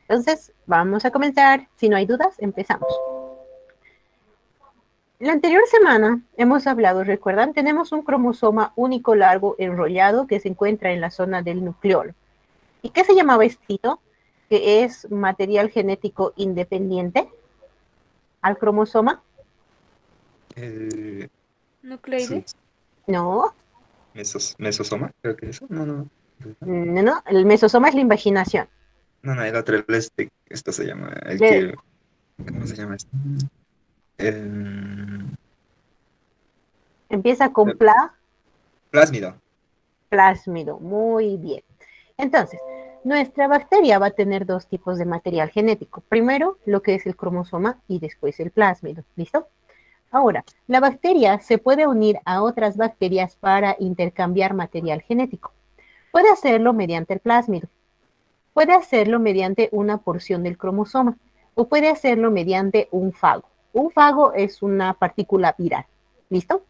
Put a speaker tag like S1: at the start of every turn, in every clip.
S1: Entonces, vamos a comenzar. Si no hay dudas, empezamos. La anterior semana hemos hablado, recuerdan, tenemos un cromosoma único largo enrollado que se encuentra en la zona del nucleolo. ¿Y qué se llamaba esto? Que es material genético independiente al cromosoma.
S2: ¿Nucleide?
S1: No,
S2: Mesosoma, creo que eso. No.
S1: no, el mesosoma es la invaginación.
S2: No, el otro, esto se llama,
S1: De-
S2: ¿cómo se llama esto? El,
S1: empieza con
S2: el plásmido.
S1: plásmido. Muy bien. Entonces, nuestra bacteria va a tener dos tipos de material genético. Primero, lo que es el cromosoma y después el plásmido. ¿Listo? Ahora, la bacteria se puede unir a otras bacterias para intercambiar material genético. Puede hacerlo mediante el plásmido, puede hacerlo mediante una porción del cromosoma o puede hacerlo mediante un fago. Un fago es una partícula viral. ¿Listo?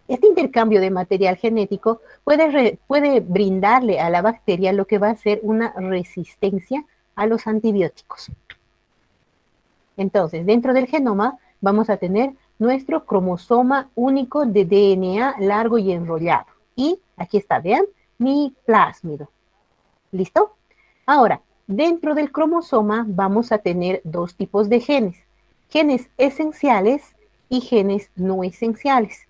S1: Este intercambio de material genético puede brindarle a la bacteria lo que va a ser una resistencia a los antibióticos. Entonces, dentro del genoma vamos a tener nuestro cromosoma único de DNA largo y enrollado. Y aquí está, vean, mi plásmido. ¿Listo? Ahora, dentro del cromosoma vamos a tener dos tipos de genes esenciales y genes no esenciales.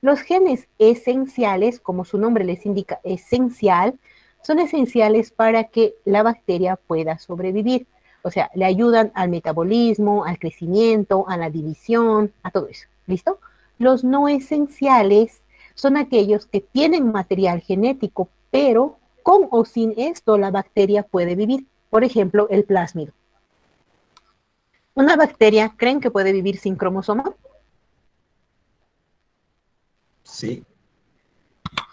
S1: Los genes esenciales, como su nombre les indica, esencial, son esenciales para que la bacteria pueda sobrevivir. O sea, le ayudan al metabolismo, al crecimiento, a la división, a todo eso. ¿Listo? Los no esenciales son aquellos que tienen material genético, pero con o sin esto la bacteria puede vivir. Por ejemplo, el plásmido. ¿Una bacteria creen que puede vivir sin cromosoma?
S2: Sí.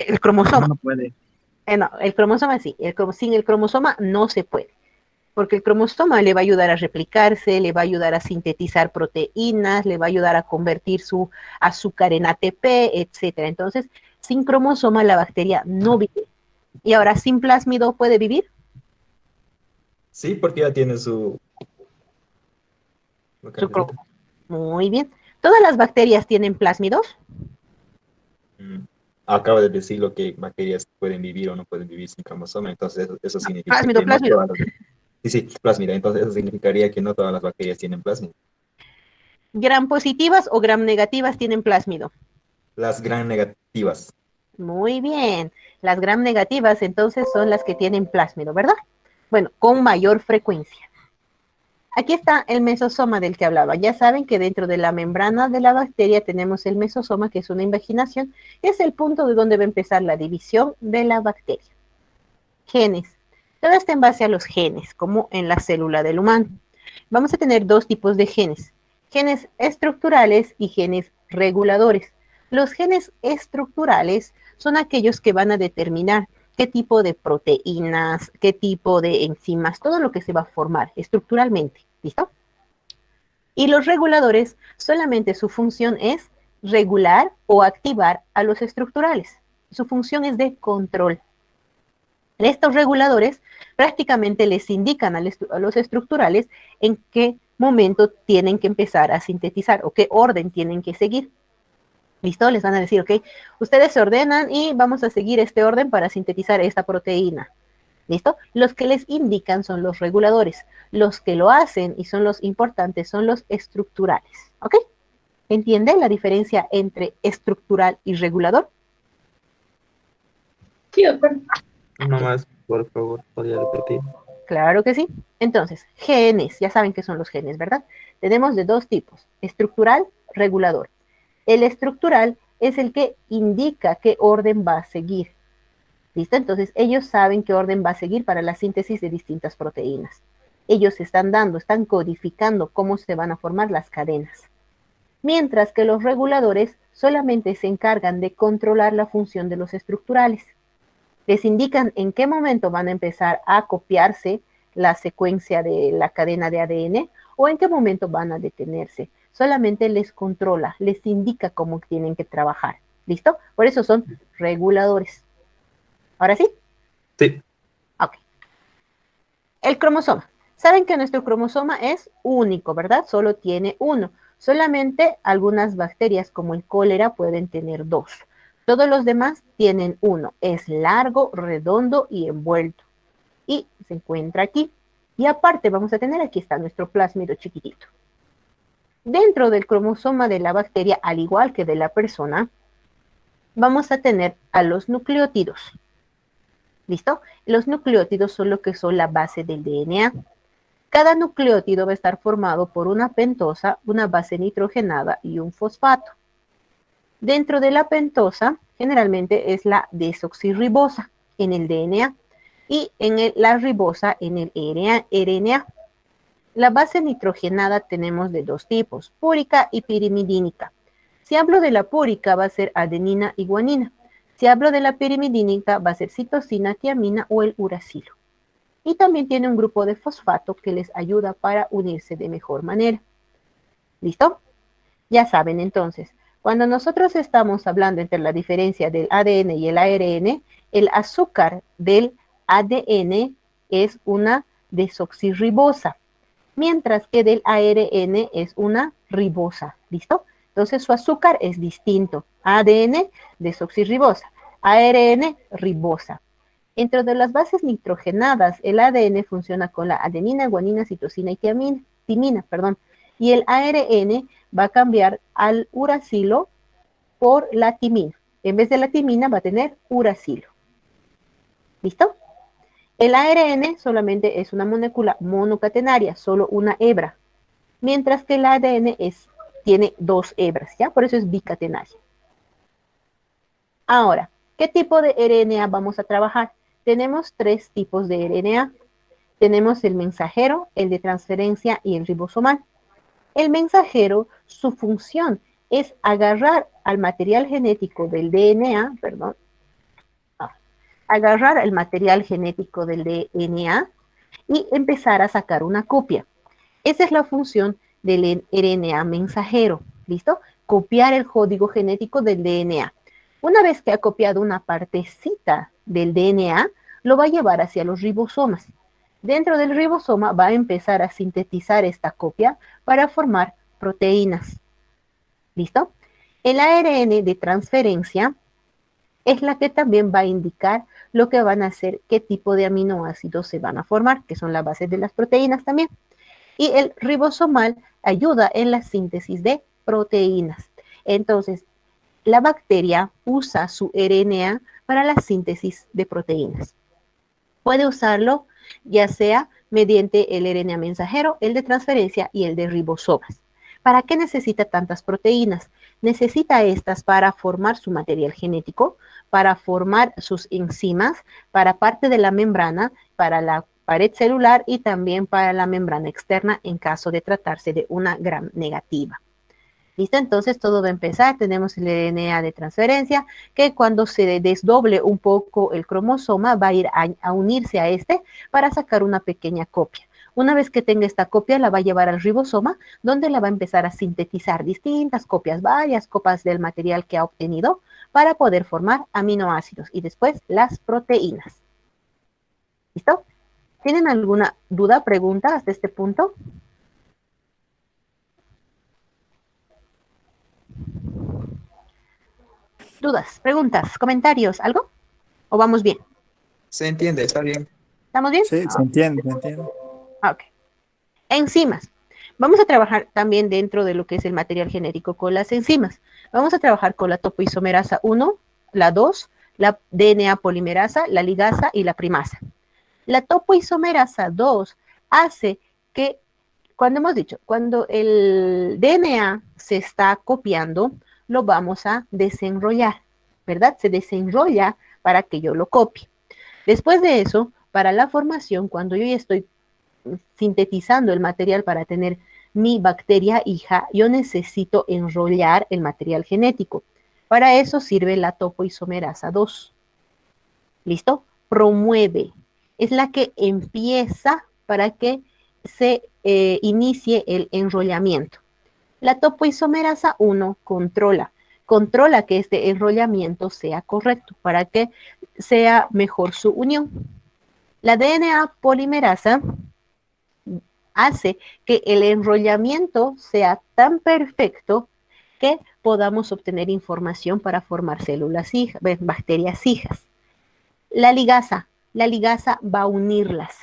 S1: El
S3: No,
S1: cromosoma.
S3: no puede.
S1: No, el cromosoma sí. Sin el cromosoma no se puede. Porque el cromosoma le va a ayudar a replicarse, le va a ayudar a sintetizar proteínas, le va a ayudar a convertir su azúcar en ATP, etcétera. Entonces, sin cromosoma la bacteria no vive. Y ahora, sin plásmido puede vivir.
S2: Sí, porque ya tiene su
S1: Su
S2: carnecita.
S1: Muy bien. ¿Todas las bacterias tienen plásmidos?
S2: Mm. Acaba de decir lo que bacterias pueden vivir o no pueden vivir sin cromosoma, entonces eso
S1: No,
S2: significa
S1: plásmido,
S2: que no
S1: plásmido.
S2: todas las... Sí, plásmida, entonces eso significaría que no todas las bacterias tienen plásmida.
S1: ¿Gram positivas o gram negativas tienen plásmido?
S2: Las gran negativas.
S1: Muy bien. Las gram negativas entonces son las que tienen plásmido, ¿verdad? Bueno, con mayor frecuencia. Aquí está el mesosoma del que hablaba. Ya saben que dentro de la membrana de la bacteria tenemos el mesosoma, que es una invaginación, es el punto de donde va a empezar la división de la bacteria. Genes. Todo está en base a los genes, como en la célula del humano. Vamos a tener dos tipos de genes estructurales y genes reguladores. Los genes estructurales son aquellos que van a determinar qué tipo de proteínas, qué tipo de enzimas, todo lo que se va a formar estructuralmente. ¿Listo? Y los reguladores, solamente su función es regular o activar a los estructurales. Su función es de control. Estos reguladores prácticamente les indican a los estructurales en qué momento tienen que empezar a sintetizar o qué orden tienen que seguir. ¿Listo? Les van a decir, ok, ustedes se ordenan y vamos a seguir este orden para sintetizar esta proteína. ¿Listo? Los que les indican son los reguladores. Los que lo hacen y son los importantes son los estructurales. ¿Ok? ¿Entiende la diferencia entre estructural y regulador?
S3: Sí, doctor. No más, por favor, podría repetir.
S1: Claro que sí. Entonces, genes, ya saben qué son los genes, ¿verdad? Tenemos de dos tipos, estructural, regulador. El estructural es el que indica qué orden va a seguir. ¿Listo? Entonces, ellos saben qué orden va a seguir para la síntesis de distintas proteínas. Ellos están codificando cómo se van a formar las cadenas. Mientras que los reguladores solamente se encargan de controlar la función de los estructurales. Les indican en qué momento van a empezar a copiarse la secuencia de la cadena de ADN o en qué momento van a detenerse. Solamente les controla, les indica cómo tienen que trabajar. ¿Listo? Por eso son reguladores. ¿Ahora sí?
S2: Sí.
S1: Ok. El cromosoma. Saben que nuestro cromosoma es único, ¿verdad? Solo tiene uno. Solamente algunas bacterias como el cólera pueden tener dos. Todos los demás tienen uno. Es largo, redondo y envuelto. Y se encuentra aquí. Y aparte vamos a tener, aquí está nuestro plásmido chiquitito. Dentro del cromosoma de la bacteria, al igual que de la persona, vamos a tener a los nucleótidos. ¿Listo? Los nucleótidos son lo que son la base del DNA. Cada nucleótido va a estar formado por una pentosa, una base nitrogenada y un fosfato. Dentro de la pentosa, generalmente es la desoxirribosa en el DNA y en la ribosa en el RNA. La base nitrogenada tenemos de dos tipos, púrica y pirimidínica. Si hablo de la púrica va a ser adenina y guanina. Si hablo de la pirimidínica va a ser citosina, tiamina o el uracilo. Y también tiene un grupo de fosfato que les ayuda para unirse de mejor manera. ¿Listo? Ya saben entonces, cuando nosotros estamos hablando entre la diferencia del ADN y el ARN, el azúcar del ADN es una desoxirribosa, mientras que del ARN es una ribosa. ¿Listo? Entonces su azúcar es distinto. ADN, desoxirribosa. ARN, ribosa. Dentro de las bases nitrogenadas, el ADN funciona con la adenina, guanina, citosina y timina, y el ARN va a cambiar al uracilo por la timina. En vez de la timina va a tener uracilo. ¿Listo? El ARN solamente es una molécula monocatenaria, solo una hebra, mientras que el ADN tiene dos hebras, ¿ya? Por eso es bicatenario. Ahora, ¿qué tipo de RNA vamos a trabajar? Tenemos tres tipos de RNA. Tenemos el mensajero, el de transferencia y el ribosomal. El mensajero, su función es agarrar al material genético del DNA, agarrar el material genético del DNA y empezar a sacar una copia. Esa es la función del RNA mensajero, ¿listo? Copiar el código genético del DNA. Una vez que ha copiado una partecita del DNA, lo va a llevar hacia los ribosomas. Dentro del ribosoma va a empezar a sintetizar esta copia para formar proteínas. ¿Listo? El ARN de transferencia es la que también va a indicar lo que van a hacer, qué tipo de aminoácidos se van a formar, que son la base de las proteínas también. Y el ribosomal ayuda en la síntesis de proteínas. Entonces, la bacteria usa su RNA para la síntesis de proteínas. Puede usarlo ya sea mediante el RNA mensajero, el de transferencia y el de ribosomas. ¿Para qué necesita tantas proteínas? Necesita estas para formar su material genético, para formar sus enzimas, para parte de la membrana, para la pared celular y también para la membrana externa en caso de tratarse de una gram negativa. ¿Listo? Entonces todo va a empezar. Tenemos el RNA de transferencia que cuando se desdoble un poco el cromosoma va a ir a unirse a este para sacar una pequeña copia. Una vez que tenga esta copia la va a llevar al ribosoma donde la va a empezar a sintetizar distintas copias, varias copias del material que ha obtenido para poder formar aminoácidos y después las proteínas. ¿Listo? ¿Tienen alguna duda, pregunta hasta este punto? ¿Dudas, preguntas, comentarios, algo? ¿O vamos bien?
S3: Se entiende, está bien.
S1: ¿Estamos bien?
S4: Sí, se entiende, se entiende.
S1: Ok. Enzimas. Vamos a trabajar también dentro de lo que es el material genético con las enzimas. Vamos a trabajar con la topoisomerasa 1, la 2, la DNA polimerasa, la ligasa y la primasa. La topoisomerasa 2 hace que, cuando el DNA se está copiando, lo vamos a desenrollar, ¿verdad? Se desenrolla para que yo lo copie. Después de eso, para la formación, cuando yo ya estoy sintetizando el material para tener mi bacteria hija, yo necesito enrollar el material genético. Para eso sirve la topoisomerasa 2. ¿Listo? Promueve. Es la que empieza para que se inicie el enrollamiento. La topoisomerasa 1 controla que este enrollamiento sea correcto para que sea mejor su unión. La DNA polimerasa hace que el enrollamiento sea tan perfecto que podamos obtener información para formar células hijas, bacterias hijas. La ligasa va a unirlas.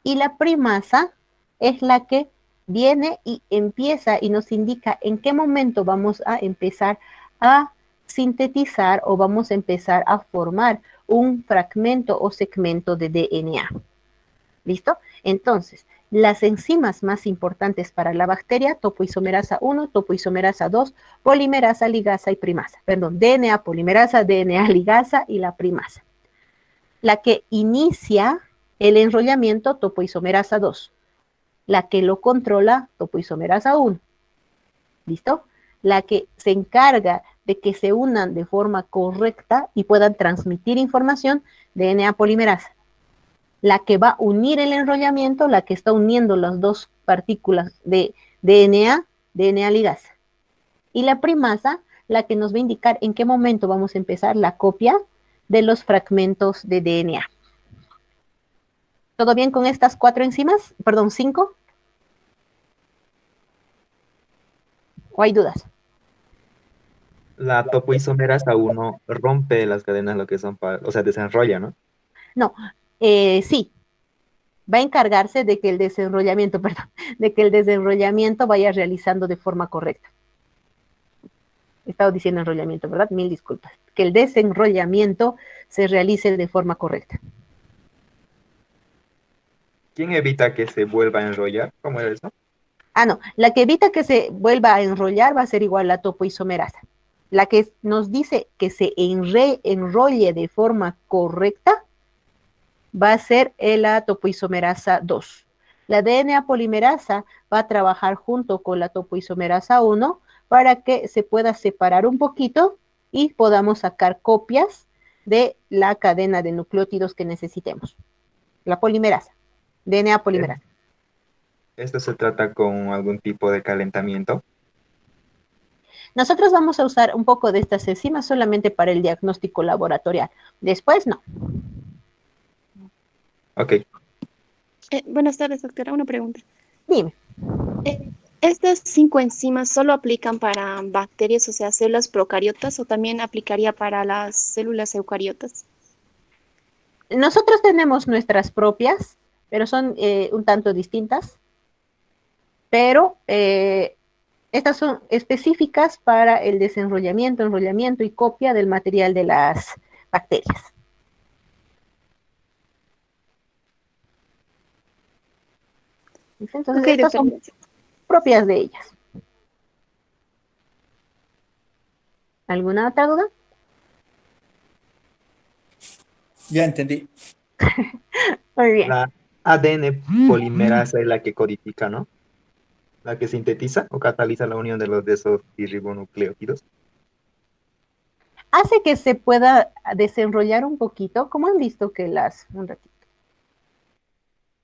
S1: Y la primasa es la que viene y empieza y nos indica en qué momento vamos a empezar a sintetizar o vamos a empezar a formar un fragmento o segmento de DNA. ¿Listo? Entonces, las enzimas más importantes para la bacteria, topoisomerasa 1, topoisomerasa 2, polimerasa, ligasa y primasa. Perdón, DNA, polimerasa, DNA, ligasa y la primasa. La que inicia el enrollamiento, topoisomerasa 2. La que lo controla, topoisomerasa 1. ¿Listo? La que se encarga de que se unan de forma correcta y puedan transmitir información, DNA polimerasa. La que va a unir el enrollamiento, la que está uniendo las dos partículas de DNA, DNA ligasa. Y la primasa, la que nos va a indicar en qué momento vamos a empezar la copia de los fragmentos de DNA. ¿Todo bien con estas 4 enzimas? Perdón, 5. ¿O hay dudas?
S3: La topoisomerasa 1 rompe las cadenas, lo que son, o sea, desenrolla, ¿no?
S1: No, sí. Va a encargarse de que el desenrollamiento, vaya realizando de forma correcta. He estado diciendo enrollamiento, ¿verdad? Mil disculpas. Que el desenrollamiento se realice de forma correcta.
S3: ¿Quién evita que se vuelva a enrollar? ¿Cómo era eso?
S1: No. La que evita que se vuelva a enrollar va a ser igual la topoisomerasa. La que nos dice que se enrolle de forma correcta va a ser la topoisomerasa 2. La DNA polimerasa va a trabajar junto con la topoisomerasa 1 para que se pueda separar un poquito y podamos sacar copias de la cadena de nucleótidos que necesitemos. La polimerasa, DNA polimerasa.
S3: ¿Esto se trata con algún tipo de calentamiento?
S1: Nosotros vamos a usar un poco de estas enzimas solamente para el diagnóstico laboratorial. Después, no.
S3: Ok.
S4: Buenas tardes, doctora. Una pregunta.
S1: Dime.
S4: ¿Estas 5 enzimas solo aplican para bacterias, o sea, células procariotas, o también aplicaría para las células eucariotas?
S1: Nosotros tenemos nuestras propias, pero son un tanto distintas. Pero estas son específicas para el desenrollamiento, enrollamiento y copia del material de las bacterias. Entonces,
S4: Okay,
S1: estas son propias de ellas. ¿Alguna otra duda?
S5: Ya entendí.
S1: Muy bien.
S3: La ADN polimerasa es la que codifica, ¿no? La que sintetiza o cataliza la unión de esos ribonucleótidos.
S1: Hace que se pueda desenrollar un poquito, como han visto que un ratito.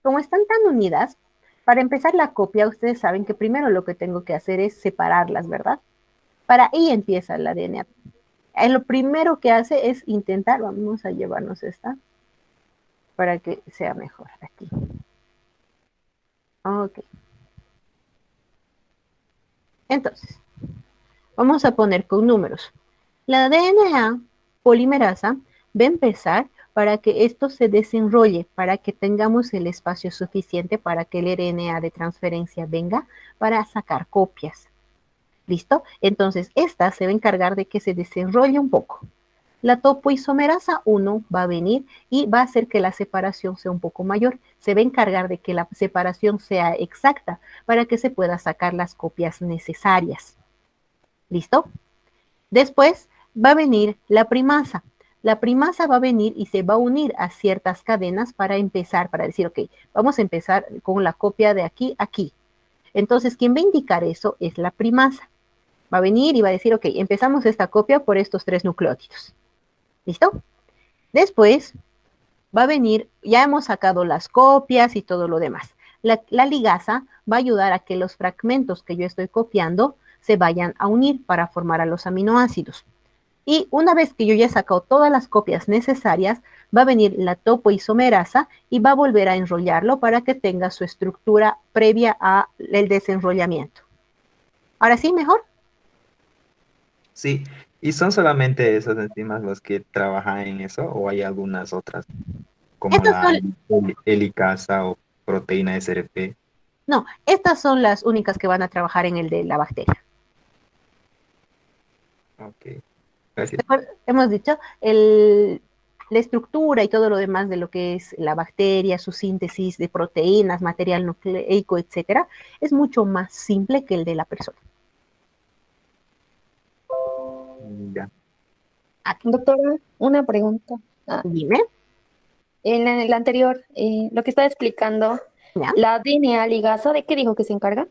S1: Como están tan unidas, para empezar la copia, ustedes saben que primero lo que tengo que hacer es separarlas, ¿verdad? Para ahí empieza el ADN. Lo primero que hace es intentar, vamos a llevarnos esta, para que sea mejor aquí. Ok. Entonces, vamos a poner con números. La DNA polimerasa va a empezar para que esto se desenrolle, para que tengamos el espacio suficiente para que el RNA de transferencia venga para sacar copias. ¿Listo? Entonces, esta se va a encargar de que se desenrolle un poco. La topoisomerasa 1 va a venir y va a hacer que la separación sea un poco mayor. Se va a encargar de que la separación sea exacta para que se pueda sacar las copias necesarias. ¿Listo? Después va a venir la primasa. La primasa va a venir y se va a unir a ciertas cadenas para empezar, para decir, ok, vamos a empezar con la copia de aquí a aquí. Entonces, quien va a indicar eso es la primasa. Va a venir y va a decir, ok, empezamos esta copia por estos 3 nucleótidos. ¿Listo? Después va a venir, ya hemos sacado las copias y todo lo demás. La ligasa va a ayudar a que los fragmentos que yo estoy copiando se vayan a unir para formar a los aminoácidos. Y una vez que yo ya he sacado todas las copias necesarias, Va a venir la topoisomerasa y va a volver a enrollarlo para que tenga su estructura previa al desenrollamiento. ¿Ahora sí, mejor?
S3: Sí, ¿y son solamente esas enzimas los que trabajan en eso o hay algunas otras, como
S1: Estas
S3: la
S1: son,
S3: helicasa o proteína SRP?
S1: no, estas son las únicas que van a trabajar en el de la bacteria.
S3: Ok, gracias.
S1: Hemos dicho, la estructura y todo lo demás de lo que es la bacteria, su síntesis de proteínas, material nucleico, etcétera, es mucho más simple que el de la persona.
S3: Ya.
S4: Doctora, una pregunta.
S1: Dime,
S4: En el anterior, lo que estaba explicando,
S1: ¿ya?
S4: la DNA ligasa, ¿de qué dijo que se encarga?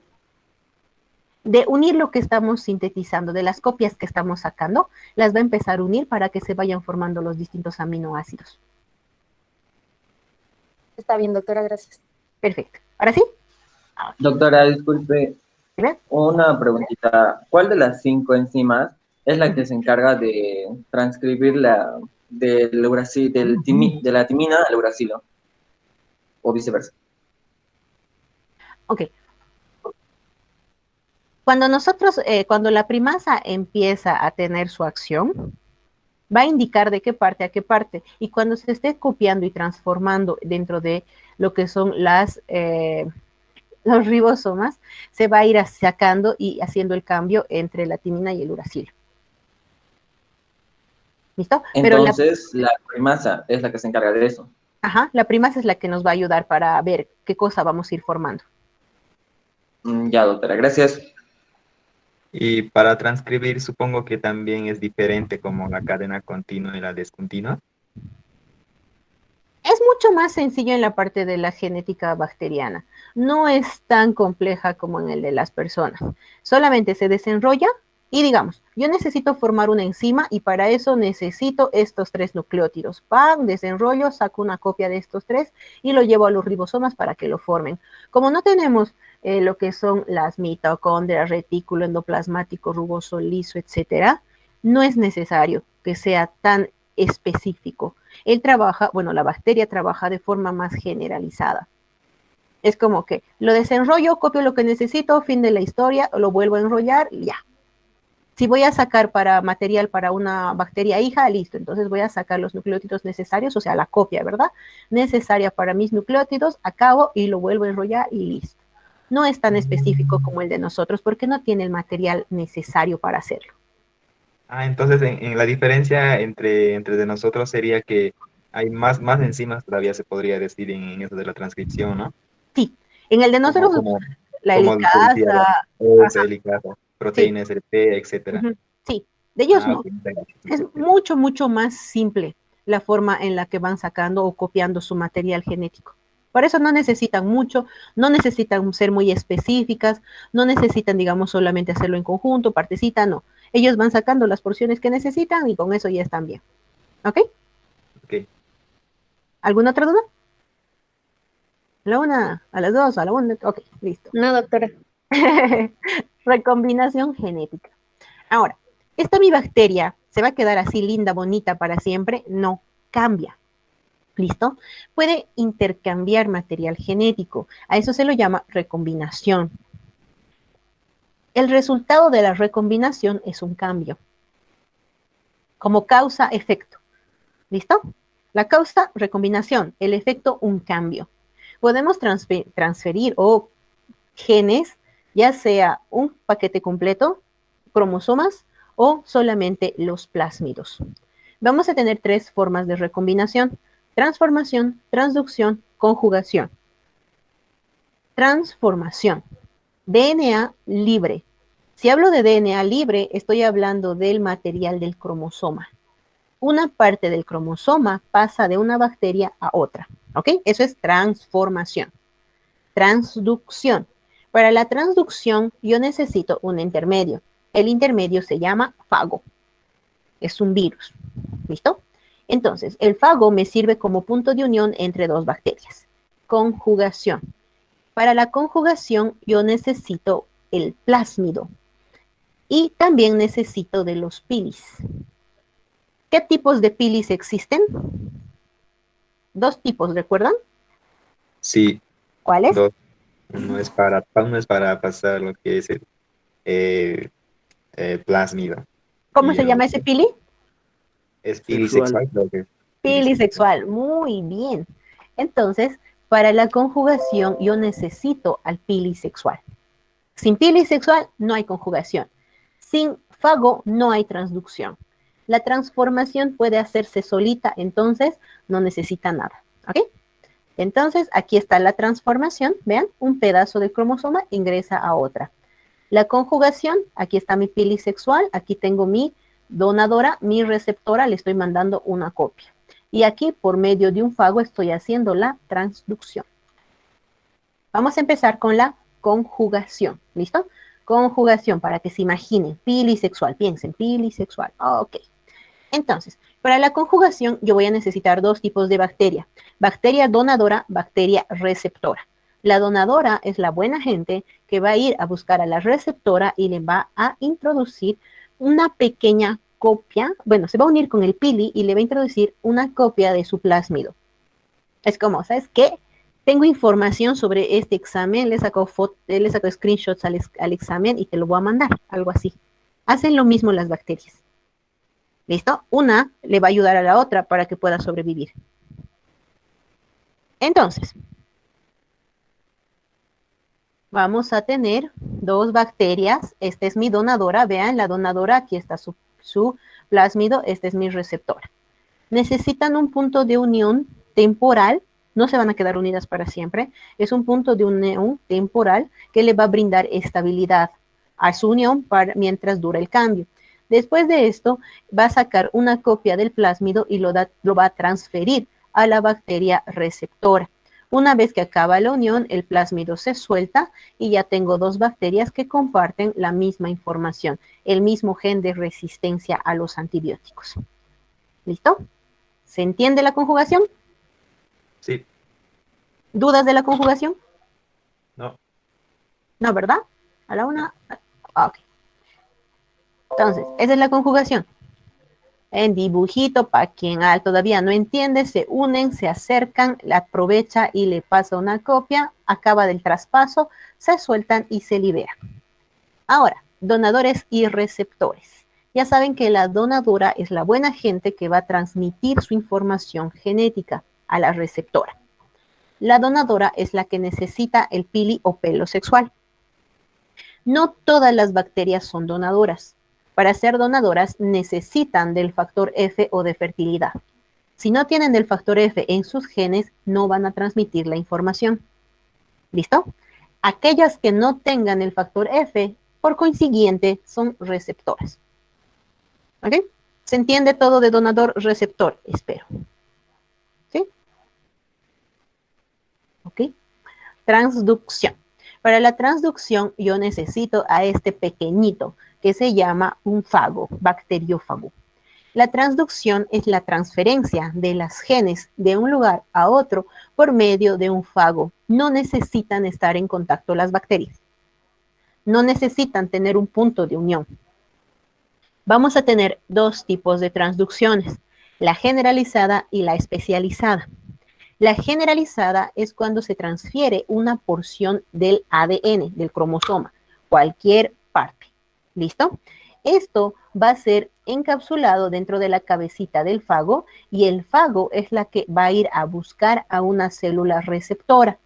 S1: De unir lo que estamos sintetizando, de las copias que estamos sacando, las va a empezar a unir para que se vayan formando los distintos aminoácidos.
S4: Está bien, doctora, gracias.
S1: Perfecto. ¿Ahora sí?
S6: Doctora, disculpe,
S1: ¿Dime?
S6: una preguntita. ¿Cuál de las 5 enzimas es la que se encarga de transcribir de la timina al uracilo? O viceversa.
S1: Ok. Cuando la primasa empieza a tener su acción, va a indicar de qué parte a qué parte. Y cuando se esté copiando y transformando dentro de lo que son los ribosomas, se va a ir sacando y haciendo el cambio entre la timina y el uracilo. ¿Listo?
S6: Entonces, la primasa es la que se encarga de eso.
S1: Ajá, la primasa es la que nos va a ayudar para ver qué cosa vamos a ir formando.
S6: Ya, doctora, gracias.
S3: Y para transcribir supongo que también es diferente como la cadena continua y la discontinua.
S1: Es mucho más sencillo en la parte de la genética bacteriana. No es tan compleja como en el de las personas. Solamente se desenrolla y digamos, yo necesito formar una enzima y para eso necesito estos 3 nucleótidos. ¡Pam! Desenrollo, saco una copia de estos 3 y lo llevo a los ribosomas para que lo formen. Como no tenemos lo que son las mitocondrias, retículo endoplasmático, rugoso, liso, etcétera, no es necesario que sea tan específico. La bacteria trabaja de forma más generalizada. Es como que lo desenrollo, copio lo que necesito, fin de la historia, lo vuelvo a enrollar y ya. Si voy a sacar material para una bacteria hija, listo, entonces voy a sacar los nucleótidos necesarios, o sea, la copia, ¿verdad? Necesaria para mis nucleótidos, acabo y lo vuelvo a enrollar y listo. No es tan específico como el de nosotros porque no tiene el material necesario para hacerlo.
S3: Entonces en la diferencia entre de nosotros sería que hay más enzimas todavía se podría decir en eso de la transcripción, ¿no?
S1: Sí, en el de nosotros, la
S3: como decía,
S1: helicasa,
S3: helicasa,
S1: sí,
S3: proteína SRP, etcétera.
S1: sí, de ellos no.
S3: Ok,
S1: Es mucho, mucho más simple la forma en la que van sacando o copiando su material genético. Por eso no necesitan mucho, no necesitan ser muy específicas, no necesitan, digamos, solamente hacerlo en conjunto, partecita, no. Ellos van sacando las porciones que necesitan y con eso ya están bien. ¿Ok?
S3: ok.
S1: ¿Alguna otra duda? A la 1, a las 2, a la 1. Ok, listo.
S4: No, doctora.
S1: Recombinación genética. Ahora, ¿esta mi bacteria se va a quedar así linda, bonita para siempre? No, cambia. ¿Listo? Puede intercambiar material genético. A eso se lo llama recombinación. El resultado de la recombinación es un cambio. Como causa-efecto. ¿Listo? La causa, recombinación. El efecto, un cambio. Podemos transferir genes, ya sea un paquete completo, cromosomas o solamente los plásmidos. Vamos a tener 3 formas de recombinación: transformación, transducción, conjugación. Transformación. DNA libre. Si hablo de DNA libre, estoy hablando del material del cromosoma. Una parte del cromosoma pasa de una bacteria a otra. ¿Ok? Eso es transformación. Transducción. Para la transducción yo necesito un intermedio. El intermedio se llama fago. Es un virus. ¿Listo? Entonces, el fago me sirve como punto de unión entre 2 bacterias. Conjugación. Para la conjugación yo necesito el plásmido y también necesito de los pilis. ¿Qué tipos de pilis existen? Dos tipos, ¿recuerdan?
S3: Sí,
S1: ¿Cuáles?
S3: dos. Uno es para pasar lo que es el plásmido.
S1: ¿Cómo
S3: Y
S1: se
S3: el
S1: llama ese
S3: otro
S1: pili?
S3: es
S7: Sexual.
S3: pilisexual, creo que.
S1: Pilisexual, muy bien. Entonces, para la conjugación yo necesito al pilisexual. Sin pilisexual no hay conjugación. Sin fago no hay transducción. La transformación puede hacerse solita, entonces no necesita nada. ¿Ok? Entonces, aquí está la transformación. Vean, un pedazo de cromosoma ingresa a otra. La conjugación, aquí está mi pilisexual, aquí tengo mi donadora, mi receptora, le estoy mandando una copia. Y aquí, por medio de un fago, estoy haciendo la transducción. Vamos a empezar con la conjugación, ¿listo? Conjugación, para que se imaginen, pilisexual, piensen, pilisexual, ok. Entonces, para la conjugación yo voy a necesitar dos tipos de bacteria. Bacteria donadora, bacteria receptora. La donadora es la buena gente que va a ir a buscar a la receptora y le va a introducir una pequeña copia, bueno, se va a unir con el pili y le va a introducir una copia de su plásmido. Es como, ¿sabes qué? Tengo información sobre este examen, le saco screenshots al examen y te lo voy a mandar, algo así. Hacen lo mismo las bacterias. ¿Listo? Una le va a ayudar a la otra para que pueda sobrevivir. Entonces, vamos a tener dos bacterias. Esta es mi donadora. Vean, la donadora, aquí está su plásmido. Este es mi receptor. Necesitan un punto de unión temporal. No se van a quedar unidas para siempre. Es un punto de unión temporal que le va a brindar estabilidad a su unión mientras dura el cambio. Después de esto, va a sacar una copia del plásmido y lo va a transferir a la bacteria receptora. Una vez que acaba la unión, el plásmido se suelta y ya tengo dos bacterias que comparten la misma información, el mismo gen de resistencia a los antibióticos. ¿Listo? ¿Se entiende la conjugación?
S3: Sí.
S1: ¿Dudas de la conjugación?
S3: No.
S1: No, ¿verdad? A la una. Ok. Entonces, esa es la conjugación. En dibujito, para quien todavía no entiende, se unen, se acercan, la aprovecha y le pasa una copia, acaba del traspaso, se sueltan y se liberan. Ahora, donadores y receptores. Ya saben que la donadora es la buena gente que va a transmitir su información genética a la receptora. La donadora es la que necesita el pili o pelo sexual. No todas las bacterias son donadoras. Para ser donadoras necesitan del factor F o de fertilidad. Si no tienen el factor F en sus genes, no van a transmitir la información. ¿Listo? Aquellas que no tengan el factor F, por consiguiente, son receptoras. ¿Ok? ¿Se entiende todo de donador-receptor? Espero. ¿Sí? ¿Ok? Transducción. Para la transducción yo necesito a este pequeñito que se llama un fago, bacteriófago. La transducción es la transferencia de las genes de un lugar a otro por medio de un fago. No necesitan estar en contacto las bacterias. No necesitan tener un punto de unión. Vamos a tener dos tipos de transducciones, la generalizada y la especializada. La generalizada es cuando se transfiere una porción del ADN, del cromosoma, cualquier parte. ¿Listo? Esto va a ser encapsulado dentro de la cabecita del fago y el fago es la que va a ir a buscar a una célula receptora.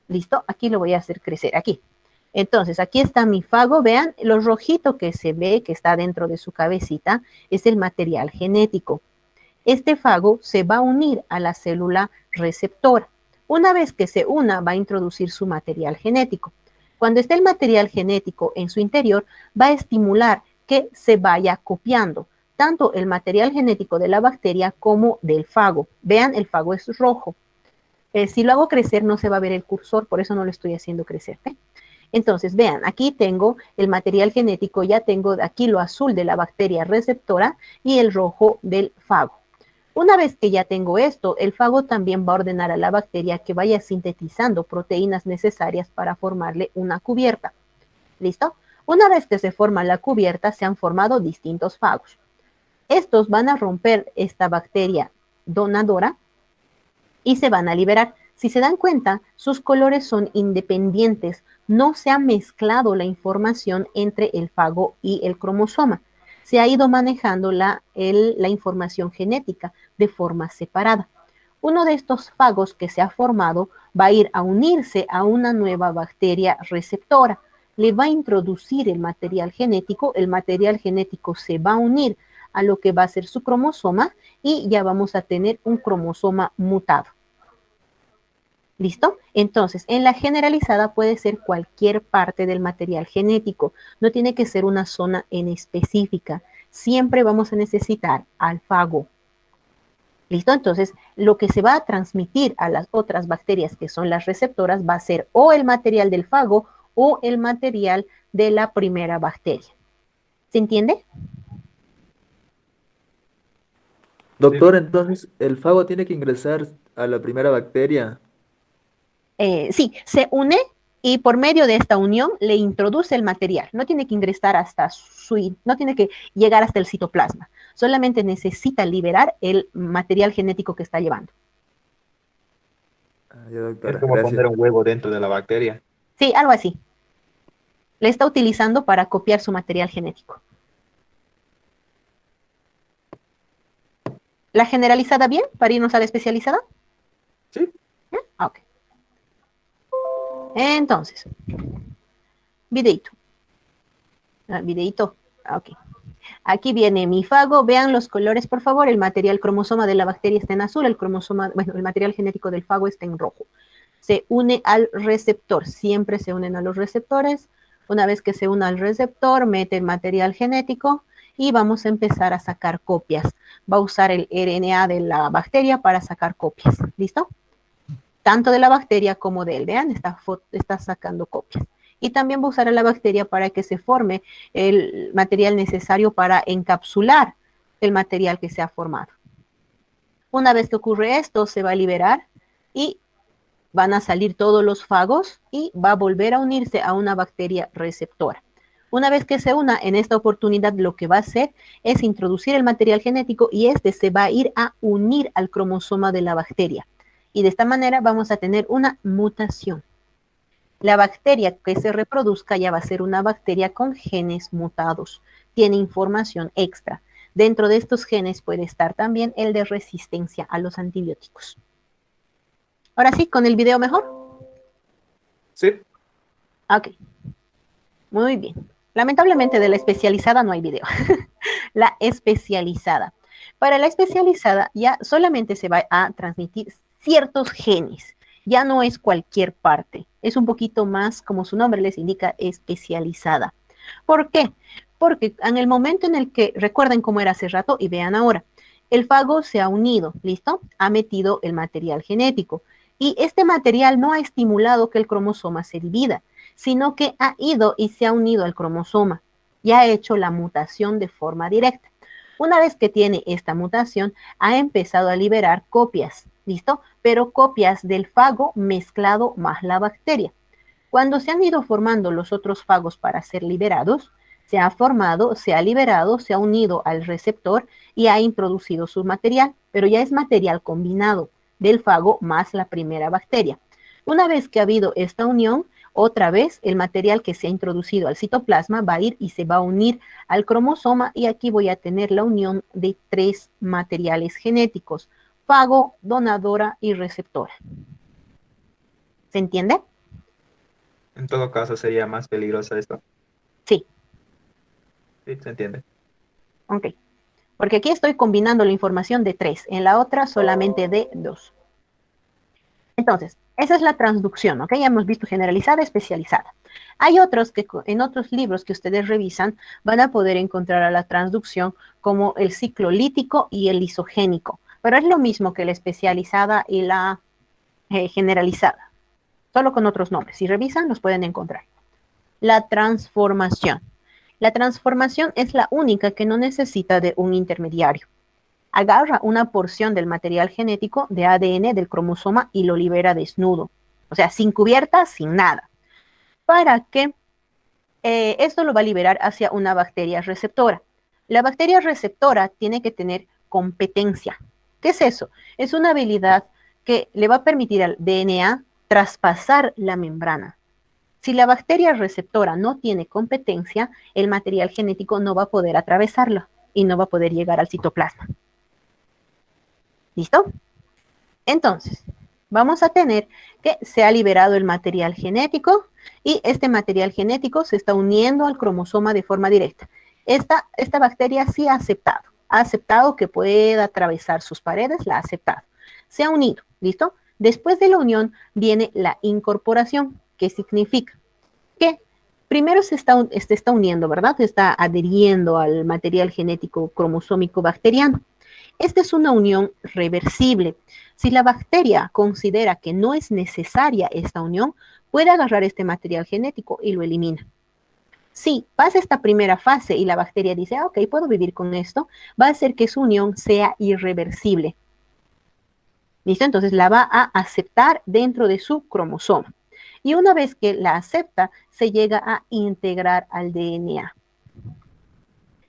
S1: ¿Listo? Aquí lo voy a hacer crecer, aquí. Entonces, aquí está mi fago. Vean, lo rojito que se ve que está dentro de su cabecita es el material genético. Este fago se va a unir a la célula receptora. Una vez que se una, va a introducir su material genético. Cuando esté el material genético en su interior, va a estimular que se vaya copiando tanto el material genético de la bacteria como del fago. Vean, el fago es rojo. Si lo hago crecer, no se va a ver el cursor, por eso no lo estoy haciendo crecer. Entonces, vean, aquí tengo el material genético, ya tengo aquí lo azul de la bacteria receptora y el rojo del fago. Una vez que ya tengo esto, el fago también va a ordenar a la bacteria que vaya sintetizando proteínas necesarias para formarle una cubierta. ¿Listo? Una vez que se forma la cubierta, se han formado distintos fagos. Estos van a romper esta bacteria donadora y se van a liberar. Si se dan cuenta, sus colores son independientes, no se ha mezclado la información entre el fago y el cromosoma. Se ha ido manejando la información genética de forma separada. Uno de estos fagos que se ha formado va a ir a unirse a una nueva bacteria receptora. Le va a introducir el material genético se va a unir a lo que va a ser su cromosoma y ya vamos a tener un cromosoma mutado. ¿Listo? Entonces, en la generalizada puede ser cualquier parte del material genético, no tiene que ser una zona en específica. Siempre vamos a necesitar al fago. ¿Listo? Entonces, lo que se va a transmitir a las otras bacterias que son las receptoras va a ser o el material del fago o el material de la primera bacteria. ¿Se entiende?
S7: Doctor, entonces, ¿el fago tiene que ingresar a la primera bacteria?
S1: Sí, se une y por medio de esta unión le introduce el material. No tiene que ingresar no tiene que llegar hasta el citoplasma. Solamente necesita liberar el material genético que está llevando.
S7: Ya,
S3: Es
S7: doctora,
S3: como
S7: gracias.
S3: poner un huevo dentro de la bacteria.
S1: Sí, algo así. Le está utilizando para copiar su material genético. ¿La generalizada bien para irnos a la especializada?
S3: Sí.
S1: Ok. Entonces, videito. Videito. Ok. Aquí viene mi fago. Vean los colores, por favor. El material cromosoma de la bacteria está en azul. El material genético del fago está en rojo. Se une al receptor. Siempre se unen a los receptores. Una vez que se une al receptor, mete el material genético y vamos a empezar a sacar copias. Va a usar el RNA de la bacteria para sacar copias. ¿Listo? Tanto de la bacteria como de él. Vean, está sacando copias. Y también va a usar a la bacteria para que se forme el material necesario para encapsular el material que se ha formado. Una vez que ocurre esto, se va a liberar y van a salir todos los fagos y va a volver a unirse a una bacteria receptora. Una vez que se una, en esta oportunidad lo que va a hacer es introducir el material genético y este se va a ir a unir al cromosoma de la bacteria. Y de esta manera vamos a tener una mutación. La bacteria que se reproduzca ya va a ser una bacteria con genes mutados. Tiene información extra. Dentro de estos genes puede estar también el de resistencia a los antibióticos. Ahora sí, ¿con el video mejor?
S3: Sí.
S1: Ok. Muy bien. Lamentablemente de la especializada no hay video. La especializada. Para la especializada ya solamente se va a transmitir ciertos genes. Ya no es cualquier parte. Es un poquito más, como su nombre les indica, especializada. ¿Por qué? Porque en el momento en el que, recuerden cómo era hace rato y vean ahora, el fago se ha unido, ¿listo? Ha metido el material genético. Y este material no ha estimulado que el cromosoma se divida, sino que ha ido y se ha unido al cromosoma y ha hecho la mutación de forma directa. Una vez que tiene esta mutación, ha empezado a liberar copias, ¿listo? Pero copias del fago mezclado más la bacteria. Cuando se han ido formando los otros fagos para ser liberados, se ha formado, se ha liberado, se ha unido al receptor y ha introducido su material, pero ya es material combinado del fago más la primera bacteria. Una vez que ha habido esta unión, otra vez el material que se ha introducido al citoplasma va a ir y se va a unir al cromosoma y aquí voy a tener la unión de 3 materiales genéticos: fago, donadora y receptora. ¿Se entiende?
S3: En todo caso sería más peligrosa esto.
S1: Sí.
S3: Sí, se entiende.
S1: Ok. Porque aquí estoy combinando la información de 3, en la otra solamente de 2. Entonces, esa es la transducción, ¿ok? Ya hemos visto generalizada, especializada. Hay otros que en otros libros que ustedes revisan van a poder encontrar a la transducción como el ciclo lítico y el lisogénico, pero es lo mismo que la especializada y la generalizada, solo con otros nombres. Si revisan, los pueden encontrar. La transformación. La transformación es la única que no necesita de un intermediario. Agarra una porción del material genético de ADN del cromosoma y lo libera desnudo. O sea, sin cubierta, sin nada. Para que esto lo va a liberar hacia una bacteria receptora. La bacteria receptora tiene que tener competencia. ¿Qué es eso? Es una habilidad que le va a permitir al DNA traspasar la membrana. Si la bacteria receptora no tiene competencia, el material genético no va a poder atravesarlo y no va a poder llegar al citoplasma. ¿Listo? Entonces, vamos a tener que se ha liberado el material genético y este material genético se está uniendo al cromosoma de forma directa. Esta bacteria sí ha aceptado que pueda atravesar sus paredes, la ha aceptado. Se ha unido, ¿listo? Después de la unión viene la incorporación, que significa que primero se está uniendo, ¿verdad? Se está adheriendo al material genético cromosómico bacteriano. Esta es una unión reversible. Si la bacteria considera que no es necesaria esta unión, puede agarrar este material genético y lo elimina. Si pasa esta primera fase y la bacteria dice, ok, puedo vivir con esto, va a hacer que su unión sea irreversible. ¿Listo? Entonces la va a aceptar dentro de su cromosoma. Y una vez que la acepta, se llega a integrar al DNA.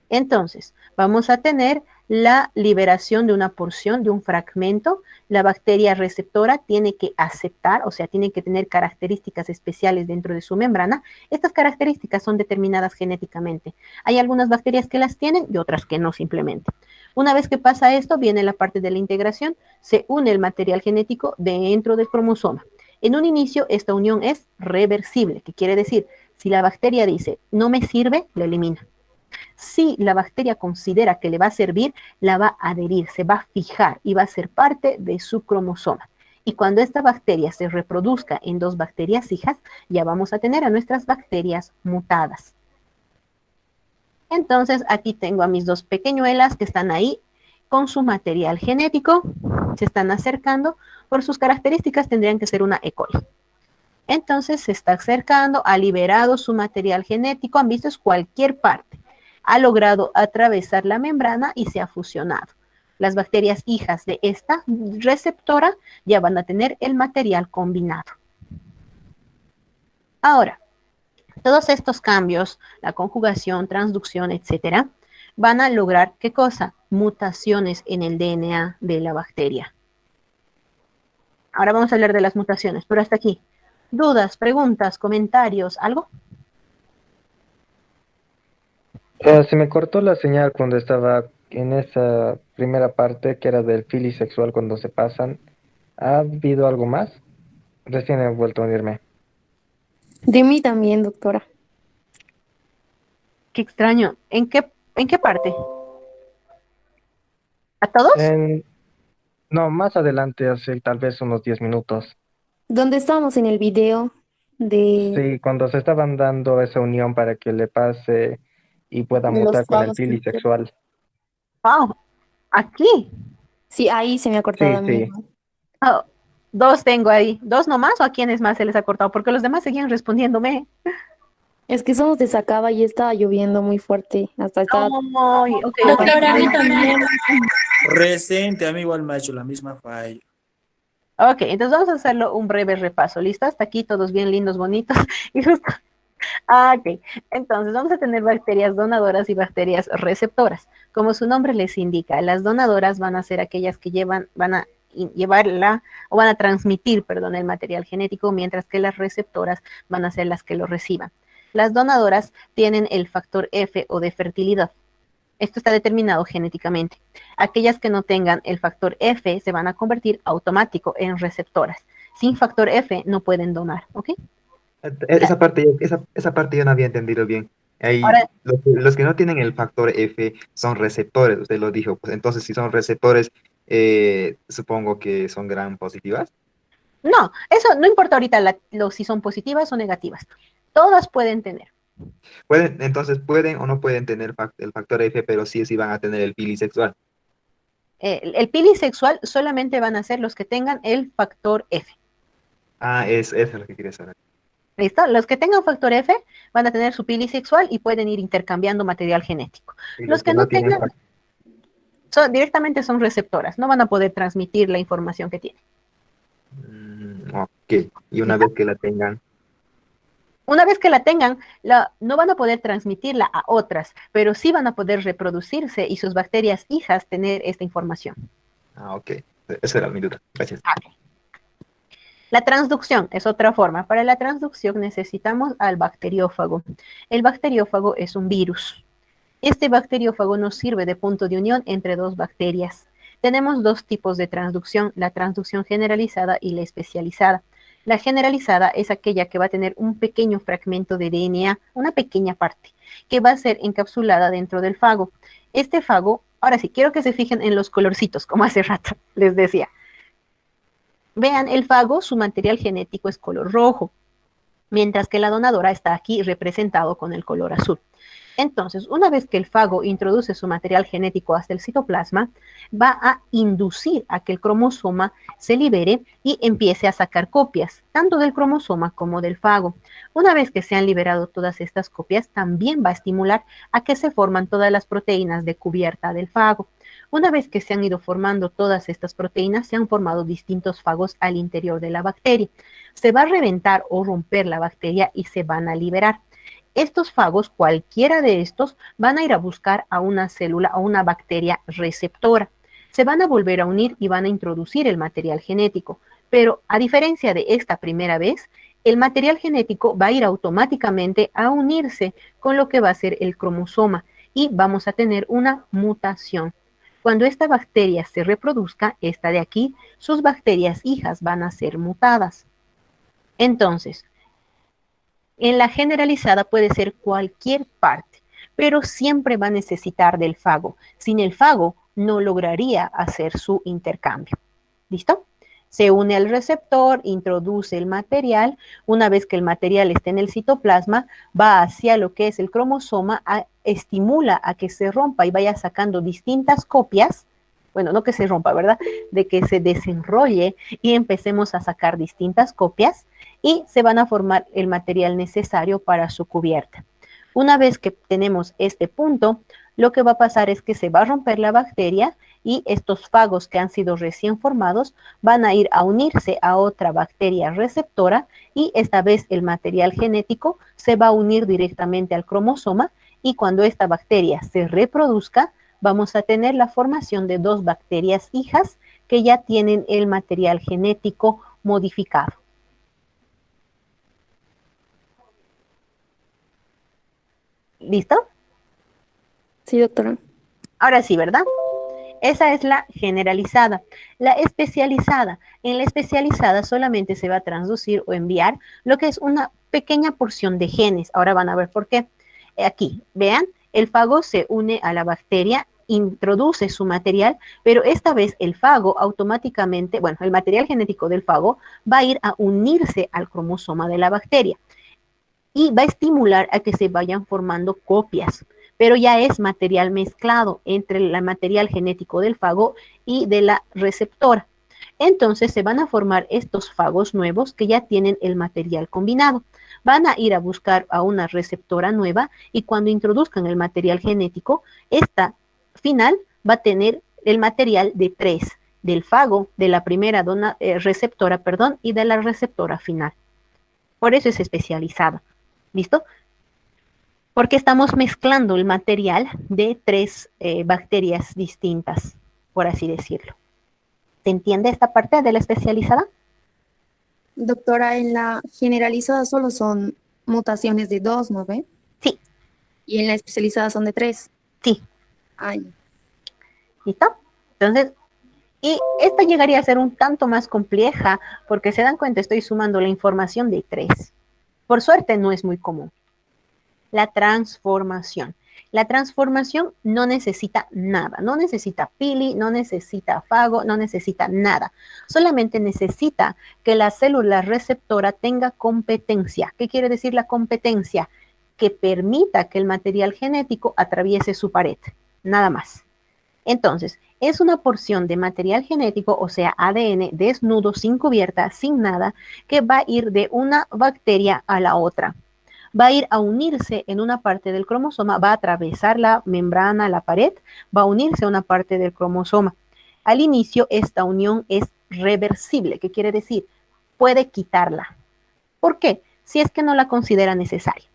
S1: Entonces, vamos a tener la liberación de una porción, de un fragmento. La bacteria receptora tiene que aceptar, o sea, tiene que tener características especiales dentro de su membrana. Estas características son determinadas genéticamente. Hay algunas bacterias que las tienen y otras que no simplemente. Una vez que pasa esto, viene la parte de la integración, se une el material genético dentro del cromosoma. En un inicio, esta unión es reversible, que quiere decir, si la bacteria dice, no me sirve, la elimina. Si la bacteria considera que le va a servir, la va a adherir, se va a fijar y va a ser parte de su cromosoma. Y cuando esta bacteria se reproduzca en 2 bacterias hijas, ya vamos a tener a nuestras bacterias mutadas. Entonces, aquí tengo a mis 2 pequeñuelas que están ahí con su material genético, se están acercando, por sus características tendrían que ser una E. coli. Entonces, se está acercando, ha liberado su material genético, han visto es cualquier parte. Ha logrado atravesar la membrana y se ha fusionado. Las bacterias hijas de esta receptora ya van a tener el material combinado. Ahora, todos estos cambios, la conjugación, transducción, etcétera, van a lograr, ¿qué cosa? Mutaciones en el DNA de la bacteria. Ahora vamos a hablar de las mutaciones, pero hasta aquí. ¿Dudas, preguntas, comentarios, algo?
S8: Se me cortó la señal cuando estaba en esa primera parte que era del filisexual cuando se pasan. ¿Ha habido algo más? Recién he vuelto a unirme.
S9: De mí también, doctora.
S1: Qué extraño. ¿En qué parte? ¿A todos?
S8: No, más adelante, hace tal vez unos 10 minutos.
S9: ¿Dónde estábamos en el video de
S8: Sí, cuando se estaban dando esa unión para que le pase y pueda
S9: los
S8: mutar con el
S9: vagos?
S8: filisexual.
S1: Wow, aquí.
S9: Sí, ahí se me ha cortado
S8: Sí,
S9: a mí.
S8: sí.
S1: Oh, 2 tengo ahí. ¿2 nomás o a quiénes más se les ha cortado? Porque los demás seguían respondiéndome.
S9: Es que somos de Sacaba y estaba lloviendo muy fuerte. Hasta estaba...
S1: Ay, ok, ok.
S10: Doctora, a mí también.
S5: Reciente, a mí igual me ha hecho la misma falla.
S1: Ok, entonces vamos a hacerlo un breve repaso. ¿Listo? Hasta aquí todos bien lindos, bonitos. Y justo... ok, entonces vamos a tener bacterias donadoras y bacterias receptoras. Como su nombre les indica, las donadoras van a ser aquellas que van a llevarla o van a transmitir, perdón, el material genético, mientras que las receptoras van a ser las que lo reciban. Las donadoras tienen el factor F o de fertilidad. Esto está determinado genéticamente. Aquellas que no tengan el factor F se van a convertir automático en receptoras. Sin factor F no pueden donar, ¿ok?
S3: Esa parte yo no había entendido bien. Ahí,
S1: Ahora,
S3: los que no tienen el factor F son receptores, usted lo dijo. Pues entonces, si son receptores, supongo que son gram positivas.
S1: no, eso no importa ahorita si son positivas o negativas. Todas pueden tener.
S3: Entonces, pueden o no pueden tener el factor F, pero sí van a tener el filisexual.
S1: El pilisexual solamente van a ser los que tengan el factor F.
S3: Ah, eso es lo que quería saber.
S1: ¿Listo? Los que tengan factor F van a tener su pilisexual y pueden ir intercambiando material genético.
S3: Y
S1: Los que no tengan, directamente son receptoras, no van a poder transmitir la información que tienen.
S3: Ok, y una vez que la tengan.
S1: Una vez que la tengan, no van a poder transmitirla a otras, pero sí van a poder reproducirse y sus bacterias hijas tener esta información.
S3: Ah, ok. Esa era mi duda. Gracias.
S1: Ok, La transducción es otra forma. Para la transducción necesitamos al bacteriófago. El bacteriófago es un virus. Este bacteriófago nos sirve de punto de unión entre dos bacterias. Tenemos dos tipos de transducción, la transducción generalizada y la especializada. La generalizada es aquella que va a tener un pequeño fragmento de DNA, una pequeña parte, que va a ser encapsulada dentro del fago. Este fago, ahora sí, quiero que se fijen en los colorcitos, como hace rato les decía. Vean, el fago, su material genético es color rojo, mientras que la donadora está aquí representado con el color azul. Entonces, una vez que el fago introduce su material genético hasta el citoplasma, va a inducir a que el cromosoma se libere y empiece a sacar copias, tanto del cromosoma como del fago. Una vez que se han liberado todas estas copias, también va a estimular a que se forman todas las proteínas de cubierta del fago. Una vez que se han ido formando todas estas proteínas, se han formado distintos fagos al interior de la bacteria. Se va a reventar o romper la bacteria y se van a liberar. Estos fagos, cualquiera de estos, van a ir a buscar a una célula, a una bacteria receptora. Se van a volver a unir y van a introducir el material genético. Pero a diferencia de esta primera vez, el material genético va a ir automáticamente a unirse con lo que va a ser el cromosoma y vamos a tener una mutación. Cuando esta bacteria se reproduzca, esta de aquí, sus bacterias hijas van a ser mutadas. Entonces, en la generalizada puede ser cualquier parte, pero siempre va a necesitar del fago. Sin el fago no lograría hacer su intercambio. ¿Listo? Se une al receptor, introduce el material. Una vez que el material esté en el citoplasma, va hacia lo que es el cromosoma, estimula a que se rompa y vaya sacando distintas copias. Bueno, no que se rompa, ¿verdad? De que se desenrolle y empecemos a sacar distintas copias y se van a formar el material necesario para su cubierta. Una vez que tenemos este punto, lo que va a pasar es que se va a romper la bacteria y estos fagos que han sido recién formados van a ir a unirse a otra bacteria receptora y esta vez el material genético se va a unir directamente al cromosoma y cuando esta bacteria se reproduzca, vamos a tener la formación de dos bacterias hijas que ya tienen el material genético modificado. ¿Listo?
S9: Sí, doctora.
S1: Ahora sí, ¿verdad? Esa es la generalizada. La especializada. En la especializada solamente se va a transducir o enviar lo que es una pequeña porción de genes. Ahora van a ver por qué. Aquí, vean, el fago se une a la bacteria, introduce su material, pero esta vez el fago automáticamente, bueno, el material genético del fago va a ir a unirse al cromosoma de la bacteria y va a estimular a que se vayan formando copias, pero ya es material mezclado entre el material genético del fago y de la receptora. Entonces se van a formar estos fagos nuevos que ya tienen el material combinado. Van a ir a buscar a una receptora nueva y cuando introduzcan el material genético, esta final va a tener el material de 3, del fago, de la primera receptora, y de la receptora final. Por eso es especializada. ¿Listo? Porque estamos mezclando el material de 3 bacterias distintas, por así decirlo. ¿Se entiende esta parte de la especializada?
S9: Doctora, en la generalizada solo son mutaciones de 2, ¿no ve?
S1: Sí.
S9: Y en la especializada son de 3.
S1: Sí.
S9: Ay.
S1: ¿Listo? Entonces, y esta llegaría a ser un tanto más compleja, porque se dan cuenta, estoy sumando la información de 3. Por suerte no es muy común. La transformación. La transformación no necesita nada, no necesita pili, no necesita fago, no necesita nada. Solamente necesita que la célula receptora tenga competencia. ¿Qué quiere decir la competencia? Que permita que el material genético atraviese su pared, nada más. Entonces, es una porción de material genético, o sea, ADN desnudo, sin cubierta, sin nada, que va a ir de una bacteria a la otra. Va a ir a unirse en una parte del cromosoma, va a atravesar la membrana, la pared, va a unirse a una parte del cromosoma. Al inicio, esta unión es reversible. ¿Qué quiere decir? Puede quitarla. ¿Por qué? Si es que no la considera necesaria.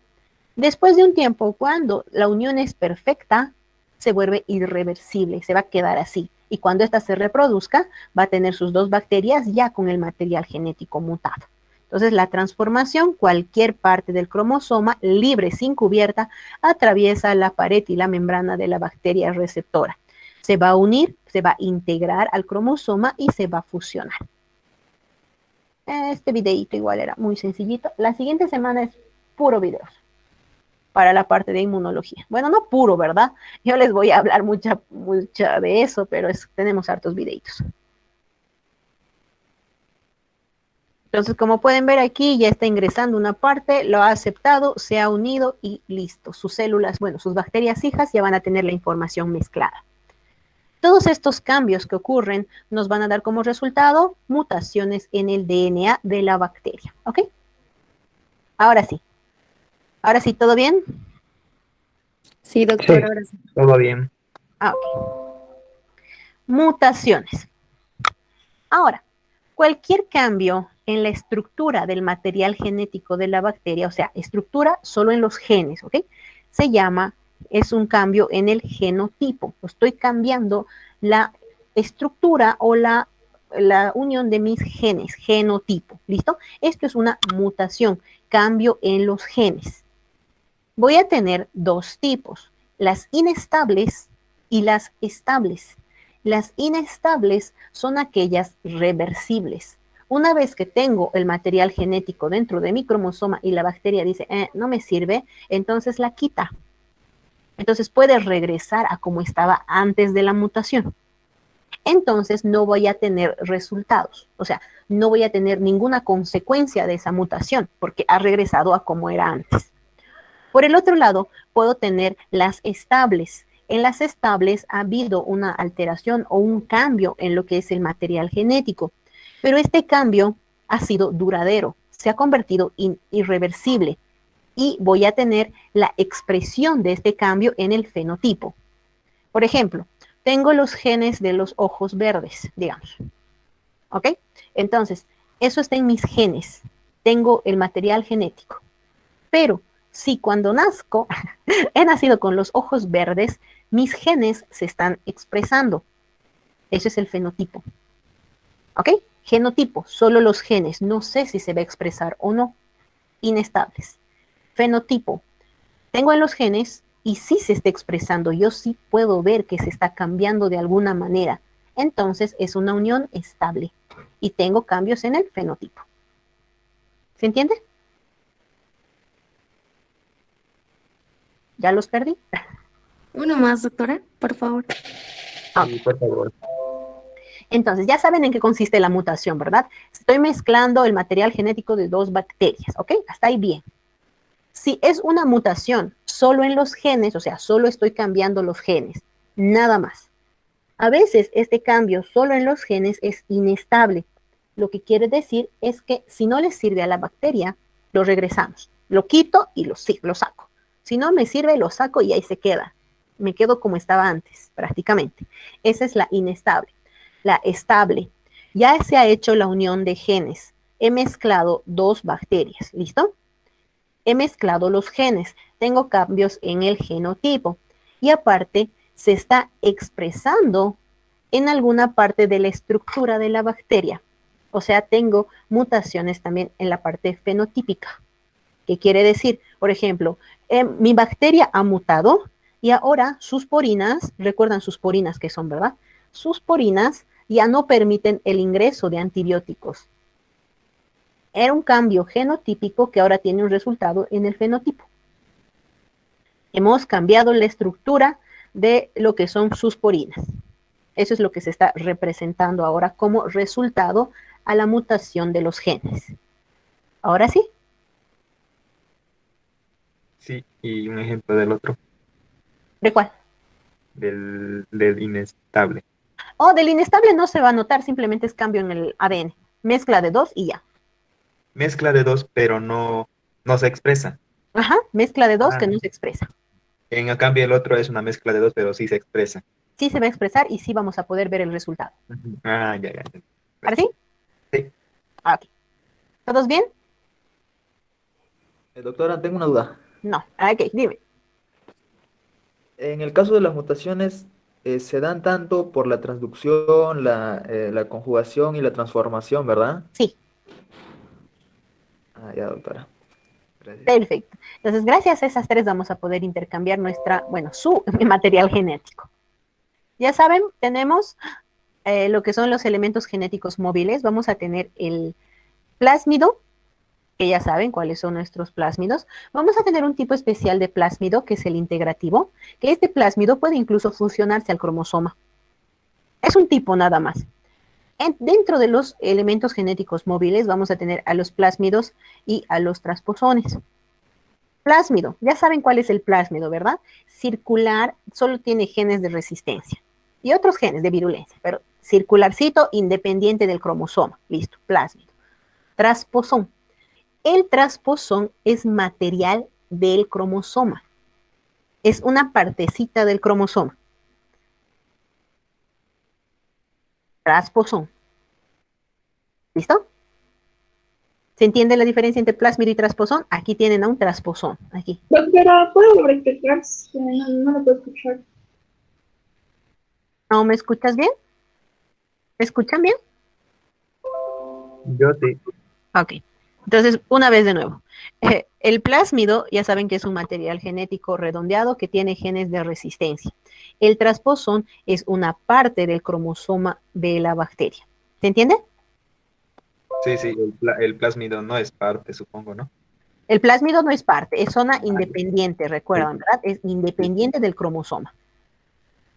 S1: Después de un tiempo, cuando la unión es perfecta, se vuelve irreversible, se va a quedar así. Y cuando ésta se reproduzca, va a tener sus 2 bacterias ya con el material genético mutado. Entonces, la transformación, cualquier parte del cromosoma, libre, sin cubierta, atraviesa la pared y la membrana de la bacteria receptora. Se va a unir, se va a integrar al cromosoma y se va a fusionar. Este videito igual era muy sencillito. La siguiente semana es puro videos para la parte de inmunología. Bueno, no puro, ¿verdad? Yo les voy a hablar mucha de eso, pero tenemos hartos videitos. Entonces, como pueden ver aquí, ya está ingresando una parte, lo ha aceptado, se ha unido y listo. Sus células, bueno, sus bacterias hijas ya van a tener la información mezclada. Todos estos cambios que ocurren nos van a dar como resultado mutaciones en el DNA de la bacteria, ¿ok? Ahora sí. Ahora sí, ¿todo bien?
S9: Sí, doctor,
S3: Sí.
S9: ahora sí.
S3: Todo bien.
S1: Ok. Mutaciones. Ahora, cualquier cambio en la estructura del material genético de la bacteria, o sea, estructura solo en los genes, ¿ok? Es un cambio en el genotipo. Estoy cambiando la estructura o la unión de mis genes, genotipo, ¿listo? Esto es una mutación, cambio en los genes. Voy a tener 2 tipos, las inestables y las estables. Las inestables son aquellas reversibles. Una vez que tengo el material genético dentro de mi cromosoma y la bacteria dice, no me sirve, entonces la quita. Entonces puede regresar a como estaba antes de la mutación. Entonces no voy a tener resultados, o sea, no voy a tener ninguna consecuencia de esa mutación porque ha regresado a como era antes. Por el otro lado, puedo tener las estables. En las estables ha habido una alteración o un cambio en lo que es el material genético, pero este cambio ha sido duradero, se ha convertido en irreversible y voy a tener la expresión de este cambio en el fenotipo. Por ejemplo, tengo los genes de los ojos verdes, digamos. ¿Ok? Entonces, eso está en mis genes. Tengo el material genético. Pero si cuando nazco, he nacido con los ojos verdes, mis genes se están expresando. Eso es el fenotipo. ¿Ok? Genotipo, solo los genes. No sé si se va a expresar o no. Inestables. Fenotipo, tengo en los genes y sí se está expresando. Yo sí puedo ver que se está cambiando de alguna manera. Entonces es una unión estable. Y tengo cambios en el fenotipo. ¿Se entiende? ¿Ya los perdí?
S9: Uno más, doctora, por favor.
S3: Sí, por favor.
S1: Entonces, ya saben en qué consiste la mutación, ¿verdad? Estoy mezclando el material genético de 2 bacterias, ¿ok? Hasta ahí bien. Si es una mutación solo en los genes, o sea, solo estoy cambiando los genes, nada más. A veces este cambio solo en los genes es inestable. Lo que quiere decir es que si no le sirve a la bacteria, lo regresamos. Lo quito y lo saco. Si no me sirve, lo saco y ahí se queda. Me quedo como estaba antes, prácticamente. Esa es la inestable. La estable. Ya se ha hecho la unión de genes. He mezclado 2 bacterias. ¿Listo? He mezclado los genes. Tengo cambios en el genotipo. Y aparte, se está expresando en alguna parte de la estructura de la bacteria. O sea, tengo mutaciones también en la parte fenotípica. ¿Qué quiere decir? Por ejemplo, mi bacteria ha mutado y ahora sus porinas, recuerdan sus porinas que son, ¿verdad? Sus porinas ya no permiten el ingreso de antibióticos. Era un cambio genotípico que ahora tiene un resultado en el fenotipo. Hemos cambiado la estructura de lo que son sus porinas. Eso es lo que se está representando ahora como resultado a la mutación de los genes. Ahora sí.
S3: Sí, y un ejemplo del otro,
S1: ¿De cuál?
S3: del inestable.
S1: Del inestable no se va a notar, simplemente es cambio en el ADN. Mezcla de 2 y ya.
S3: Mezcla de 2, pero no se expresa.
S1: Ajá, mezcla de 2
S3: Ah.
S1: que no se expresa.
S3: En cambio, el otro es una mezcla de 2, pero sí se expresa.
S1: Sí se va a expresar y sí vamos a poder ver el resultado.
S3: Ah, ya.
S1: ¿Ahora sí?
S3: Sí.
S1: Ok. ¿Todos bien?
S7: Doctora, tengo una duda.
S1: No. Ok, dime.
S7: En el caso de las mutaciones, se dan tanto por la transducción, la conjugación y la transformación, ¿verdad?
S1: Sí,
S7: Ah, ya, doctora. Gracias.
S1: perfecto. Entonces, gracias a esas tres vamos a poder intercambiar su material genético. Ya saben, tenemos lo que son los elementos genéticos móviles. Vamos a tener el plásmido, que ya saben cuáles son nuestros plásmidos. Vamos a tener un tipo especial de plásmido, que es el integrativo, que este plásmido puede incluso fusionarse al cromosoma. Es un tipo nada más. Dentro de los elementos genéticos móviles vamos a tener a los plásmidos y a los transposones. Plásmido, ya saben cuál es el plásmido, ¿verdad? Circular, solo tiene genes de resistencia y otros genes de virulencia, pero circularcito independiente del cromosoma. Listo, plásmido. Transposón. El transposón es material del cromosoma. Es una partecita del cromosoma. Transposón. ¿Listo? ¿Se entiende la diferencia entre plásmido y transposón? Aquí tienen a un transposón. Aquí.
S10: Doctora, ¿puedo repetir? No lo puedo escuchar.
S1: ¿No me escuchas bien? ¿Me escuchan bien?
S3: Yo sí.
S1: Ok. Entonces, una vez de nuevo. El plásmido, ya saben que es un material genético redondeado que tiene genes de resistencia. El transposón es una parte del cromosoma de la bacteria. ¿Se entiende?
S3: Sí, el plásmido no es parte, supongo, ¿no?
S1: El plásmido no es parte, es zona independiente, recuerdan, ¿verdad? Es independiente del cromosoma.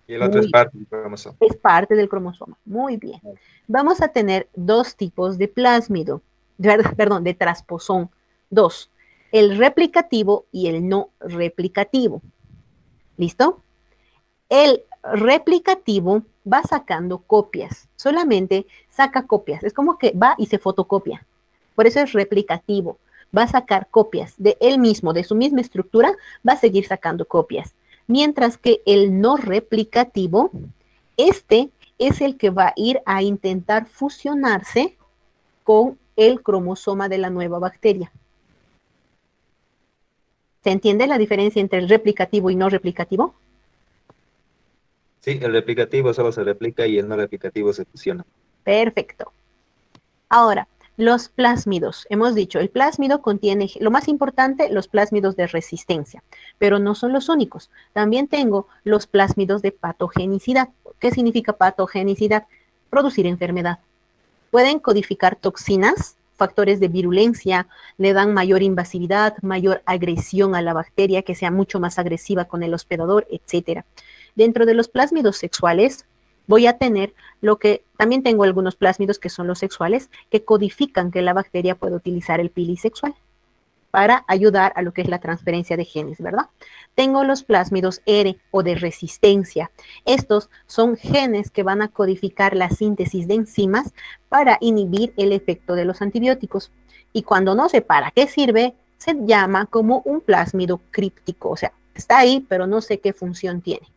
S3: Y el otro es parte del cromosoma.
S1: Es parte del cromosoma. Muy bien. Vamos a tener dos tipos de plásmido, de transposón. Dos, el replicativo y el no replicativo. ¿Listo? El replicativo va sacando copias, solamente saca copias. Es como que va y se fotocopia. Por eso es replicativo. Va a sacar copias de él mismo, de su misma estructura, va a seguir sacando copias. Mientras que el no replicativo, este es el que va a ir a intentar fusionarse con el cromosoma de la nueva bacteria. ¿Se entiende la diferencia entre el replicativo y no replicativo?
S3: Sí, el replicativo solo se replica y el no replicativo se fusiona.
S1: Perfecto. Ahora, los plásmidos. Hemos dicho, el plásmido contiene, lo más importante, los plásmidos de resistencia, pero no son los únicos. También tengo los plásmidos de patogenicidad. ¿Qué significa patogenicidad? Producir enfermedad. Pueden codificar toxinas, factores de virulencia, le dan mayor invasividad, mayor agresión a la bacteria, que sea mucho más agresiva con el hospedador, etc. Dentro de los plásmidos sexuales, voy a tener lo que, también tengo algunos plásmidos que son los sexuales, que codifican que la bacteria puede utilizar el pili sexual para ayudar a lo que es la transferencia de genes, ¿verdad? Tengo los plásmidos R o de resistencia. Estos son genes que van a codificar la síntesis de enzimas para inhibir el efecto de los antibióticos. Y cuando no sé para qué sirve, se llama como un plásmido críptico. O sea, está ahí, pero no sé qué función tiene.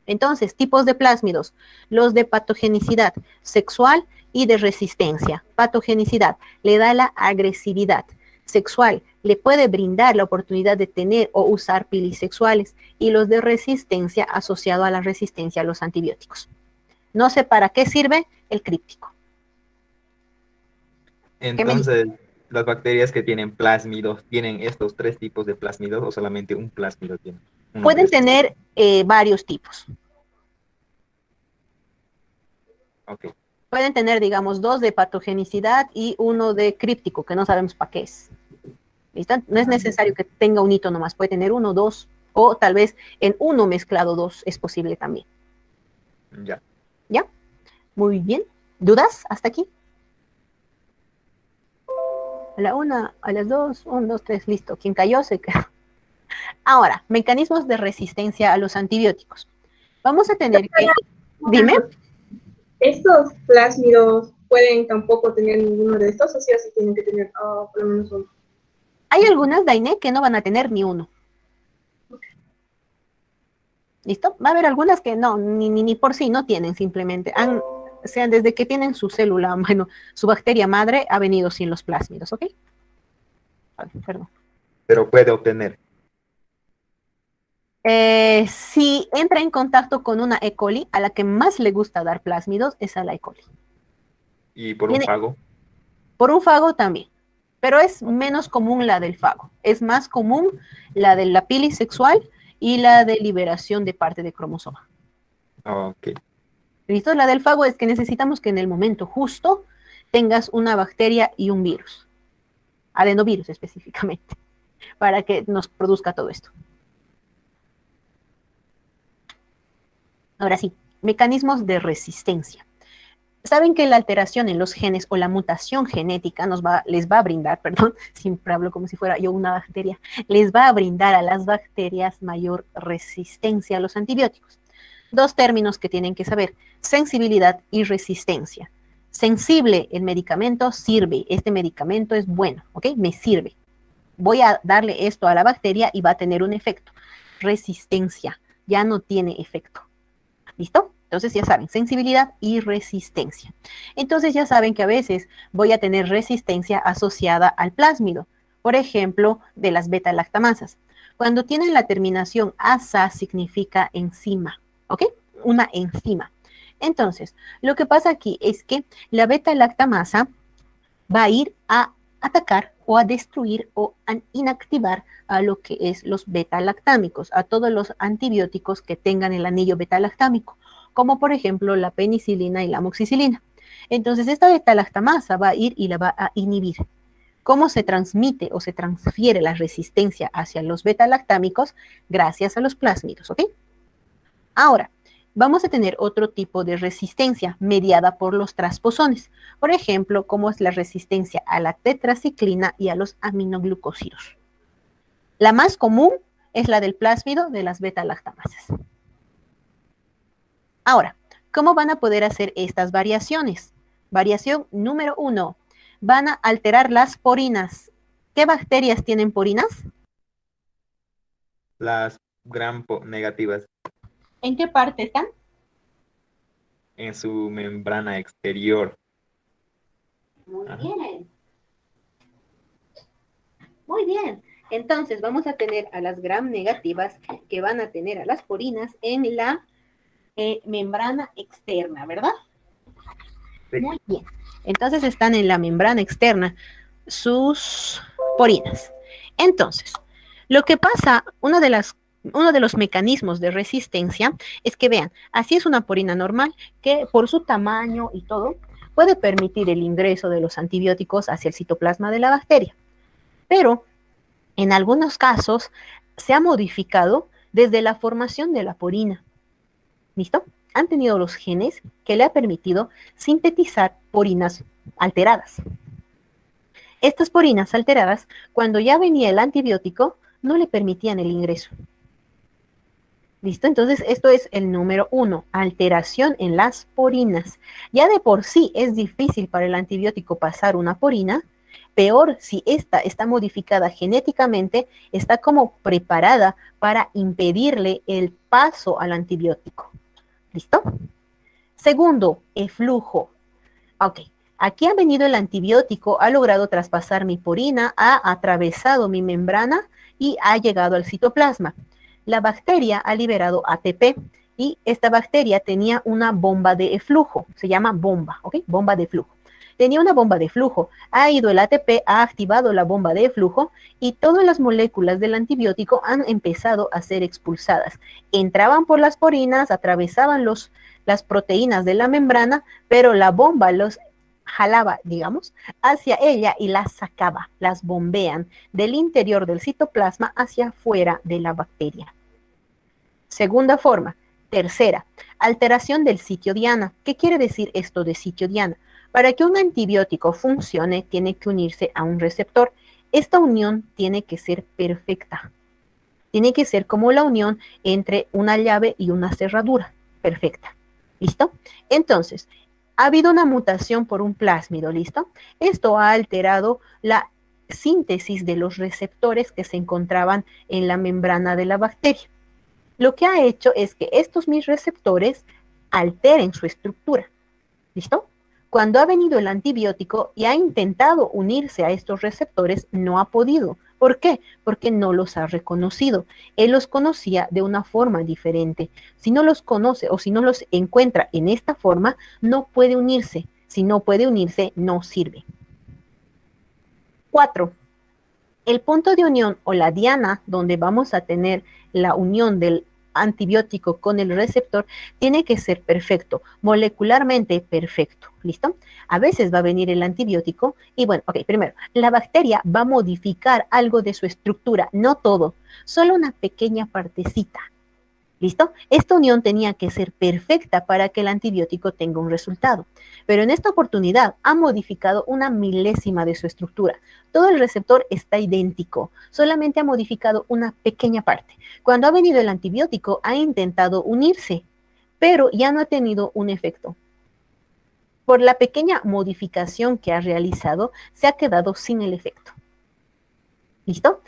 S1: Entonces, tipos de plásmidos, los de patogenicidad sexual y de resistencia. Patogenicidad le da la agresividad. Sexual le puede brindar la oportunidad de tener o usar pilisexuales, y los de resistencia asociado a la resistencia a los antibióticos. No sé para qué sirve el críptico.
S3: Entonces, las bacterias que tienen plásmidos, ¿tienen estos tres tipos de plásmidos o solamente un plásmido tienen?
S1: Pueden tener varios tipos.
S3: Okay.
S1: Pueden tener, digamos, dos de patogenicidad y uno de críptico, que no sabemos para qué es. ¿Listo? No es necesario que tenga un hito nomás, puede tener uno, dos, o tal vez en uno mezclado dos es posible también.
S3: Ya.
S1: ¿Ya? Muy bien. ¿Dudas hasta aquí? A la una, a las dos, 1, 2, 3, listo. Quien cayó se quedó. Ahora, mecanismos de resistencia a los antibióticos. Vamos a tener que... Dime.
S10: ¿Estos plásmidos pueden tampoco tener ninguno de estos, o sí tienen que tener por lo menos uno?
S1: Hay algunas, Dainé, que no van a tener ni uno. ¿Listo? Va a haber algunas que no, ni por sí no tienen, simplemente. O sea, desde que tienen su célula, bueno, su bacteria madre ha venido sin los plásmidos, ¿ok? Perdón.
S3: Pero puede obtener.
S1: Si entra en contacto con una E. coli, a la que más le gusta dar plásmidos es a la E. coli.
S3: ¿Y por un fago?
S1: Por un fago también, pero es menos común la del fago. Es más común la de la pilis sexual y la de liberación de parte de cromosoma.
S3: Ok.
S1: ¿Listo? La del fago es que necesitamos que en el momento justo tengas una bacteria y un virus, adenovirus específicamente, para que nos produzca todo esto. Ahora sí, mecanismos de resistencia. Saben que la alteración en los genes o la mutación genética les va a brindar, perdón, siempre hablo como si fuera yo una bacteria, les va a brindar a las bacterias mayor resistencia a los antibióticos. Dos términos que tienen que saber: sensibilidad y resistencia. Sensible, el medicamento sirve, este medicamento es bueno, ¿ok? Me sirve. Voy a darle esto a la bacteria y va a tener un efecto. Resistencia, ya no tiene efecto. ¿Listo? Entonces ya saben, sensibilidad y resistencia. Entonces ya saben que a veces voy a tener resistencia asociada al plásmido, por ejemplo, de las beta-lactamasas. Cuando tienen la terminación asa significa enzima, ¿ok? Una enzima. Entonces, lo que pasa aquí es que la beta-lactamasa va a ir a atacar o a destruir o a inactivar a lo que es los beta-lactámicos, a todos los antibióticos que tengan el anillo beta-lactámico, como por ejemplo la penicilina y la amoxicilina. Entonces esta beta-lactamasa va a ir y la va a inhibir. ¿Cómo se transmite o se transfiere la resistencia hacia los beta-lactámicos? Gracias a los plásmidos, ¿ok? Ahora, vamos a tener otro tipo de resistencia mediada por los transposones. Por ejemplo, como es la resistencia a la tetraciclina y a los aminoglucósidos. La más común es la del plásmido de las beta-lactamasas. Ahora, ¿cómo van a poder hacer estas variaciones? Variación número 1. Van a alterar las porinas. ¿Qué bacterias tienen porinas?
S3: Las gram negativas.
S1: ¿En qué parte están?
S3: En su membrana exterior.
S1: Muy bien. Muy bien. Entonces vamos a tener a las gram negativas que van a tener a las porinas en la membrana externa, ¿verdad? Sí. Muy bien. Entonces están en la membrana externa sus porinas. Entonces, lo que pasa, uno de los mecanismos de resistencia es que vean, así es una porina normal que por su tamaño y todo puede permitir el ingreso de los antibióticos hacia el citoplasma de la bacteria. Pero en algunos casos se ha modificado desde la formación de la porina. ¿Listo? Han tenido los genes que le ha permitido sintetizar porinas alteradas. Estas porinas alteradas, cuando ya venía el antibiótico, no le permitían el ingreso. ¿Listo? Entonces, esto es el número 1, alteración en las porinas. Ya de por sí es difícil para el antibiótico pasar una porina, peor si esta está modificada genéticamente, está como preparada para impedirle el paso al antibiótico. ¿Listo? Segundo, eflujo. Ok, aquí ha venido el antibiótico, ha logrado traspasar mi porina, ha atravesado mi membrana y ha llegado al citoplasma. La bacteria ha liberado ATP y esta bacteria tenía una bomba de eflujo, se llama bomba, ¿ok? Bomba de flujo. Tenía una bomba de flujo, ha ido el ATP, ha activado la bomba de flujo y todas las moléculas del antibiótico han empezado a ser expulsadas. Entraban por las porinas, atravesaban las proteínas de la membrana, pero la bomba los jalaba, digamos, hacia ella y las sacaba, las bombean del interior del citoplasma hacia afuera de la bacteria. Segunda forma. Tercera, alteración del sitio diana. ¿Qué quiere decir esto de sitio diana? Para que un antibiótico funcione, tiene que unirse a un receptor. Esta unión tiene que ser perfecta. Tiene que ser como la unión entre una llave y una cerradura. Perfecta. ¿Listo? Entonces, ha habido una mutación por un plásmido, ¿listo? Esto ha alterado la síntesis de los receptores que se encontraban en la membrana de la bacteria. Lo que ha hecho es que estos mis receptores alteren su estructura. ¿Listo? Cuando ha venido el antibiótico y ha intentado unirse a estos receptores, no ha podido, ¿Por qué? Porque no los ha reconocido. Él los conocía de una forma diferente. Si no los conoce o si no los encuentra en esta forma, no puede unirse. Si no puede unirse, no sirve. 4. El punto de unión o la diana donde vamos a tener la unión del antibiótico con el receptor tiene que ser perfecto, molecularmente perfecto. ¿Listo? A veces va a venir el antibiótico y bueno, ok, primero, la bacteria va a modificar algo de su estructura, no todo, solo una pequeña partecita. ¿Listo? Esta unión tenía que ser perfecta para que el antibiótico tenga un resultado. Pero en esta oportunidad ha modificado una milésima de su estructura. Todo el receptor está idéntico, solamente ha modificado una pequeña parte. Cuando ha venido el antibiótico, ha intentado unirse, pero ya no ha tenido un efecto. Por la pequeña modificación que ha realizado, se ha quedado sin el efecto. ¿Listo?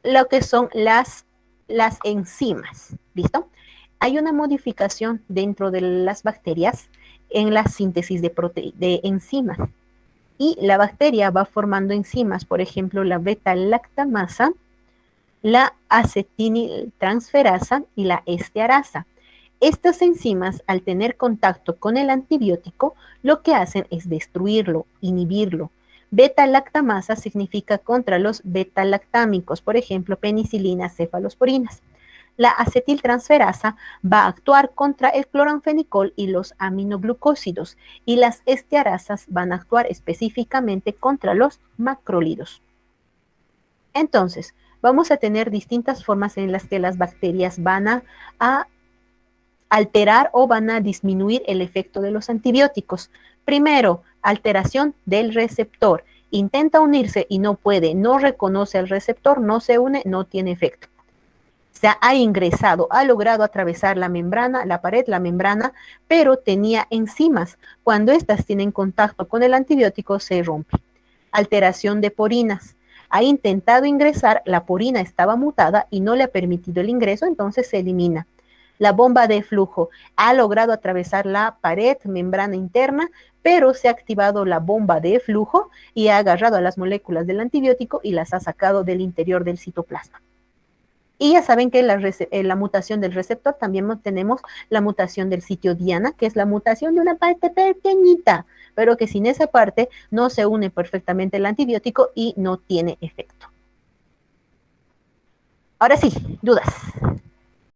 S1: Lo que son las enzimas, ¿listo? Hay una modificación dentro de las bacterias en la síntesis de enzimas y la bacteria va formando enzimas, por ejemplo, la beta-lactamasa, la acetiniltransferasa y la estearasa. Estas enzimas, al tener contacto con el antibiótico, lo que hacen es destruirlo, inhibirlo. Beta-lactamasa significa contra los beta-lactámicos, por ejemplo, penicilinas, cefalosporinas. La acetiltransferasa va a actuar contra el cloranfenicol y los aminoglucósidos, y las estearasas van a actuar específicamente contra los macrólidos. Entonces, vamos a tener distintas formas en las que las bacterias van a alterar o van a disminuir el efecto de los antibióticos. Primero, alteración del receptor. Intenta unirse y no puede, no reconoce el receptor, no se une, no tiene efecto. Se ha ingresado, ha logrado atravesar la membrana, la pared, la membrana, pero tenía enzimas. Cuando estas tienen contacto con el antibiótico, se rompe. Alteración de porinas. Ha intentado ingresar, la porina estaba mutada y no le ha permitido el ingreso, entonces se elimina. La bomba de flujo ha logrado atravesar la pared, membrana interna, pero se ha activado la bomba de flujo y ha agarrado a las moléculas del antibiótico y las ha sacado del interior del citoplasma. Y ya saben que la mutación del receptor también tenemos la mutación del sitio diana, que es la mutación de una parte pequeñita, pero que sin esa parte no se une perfectamente el antibiótico y no tiene efecto. Ahora sí, dudas.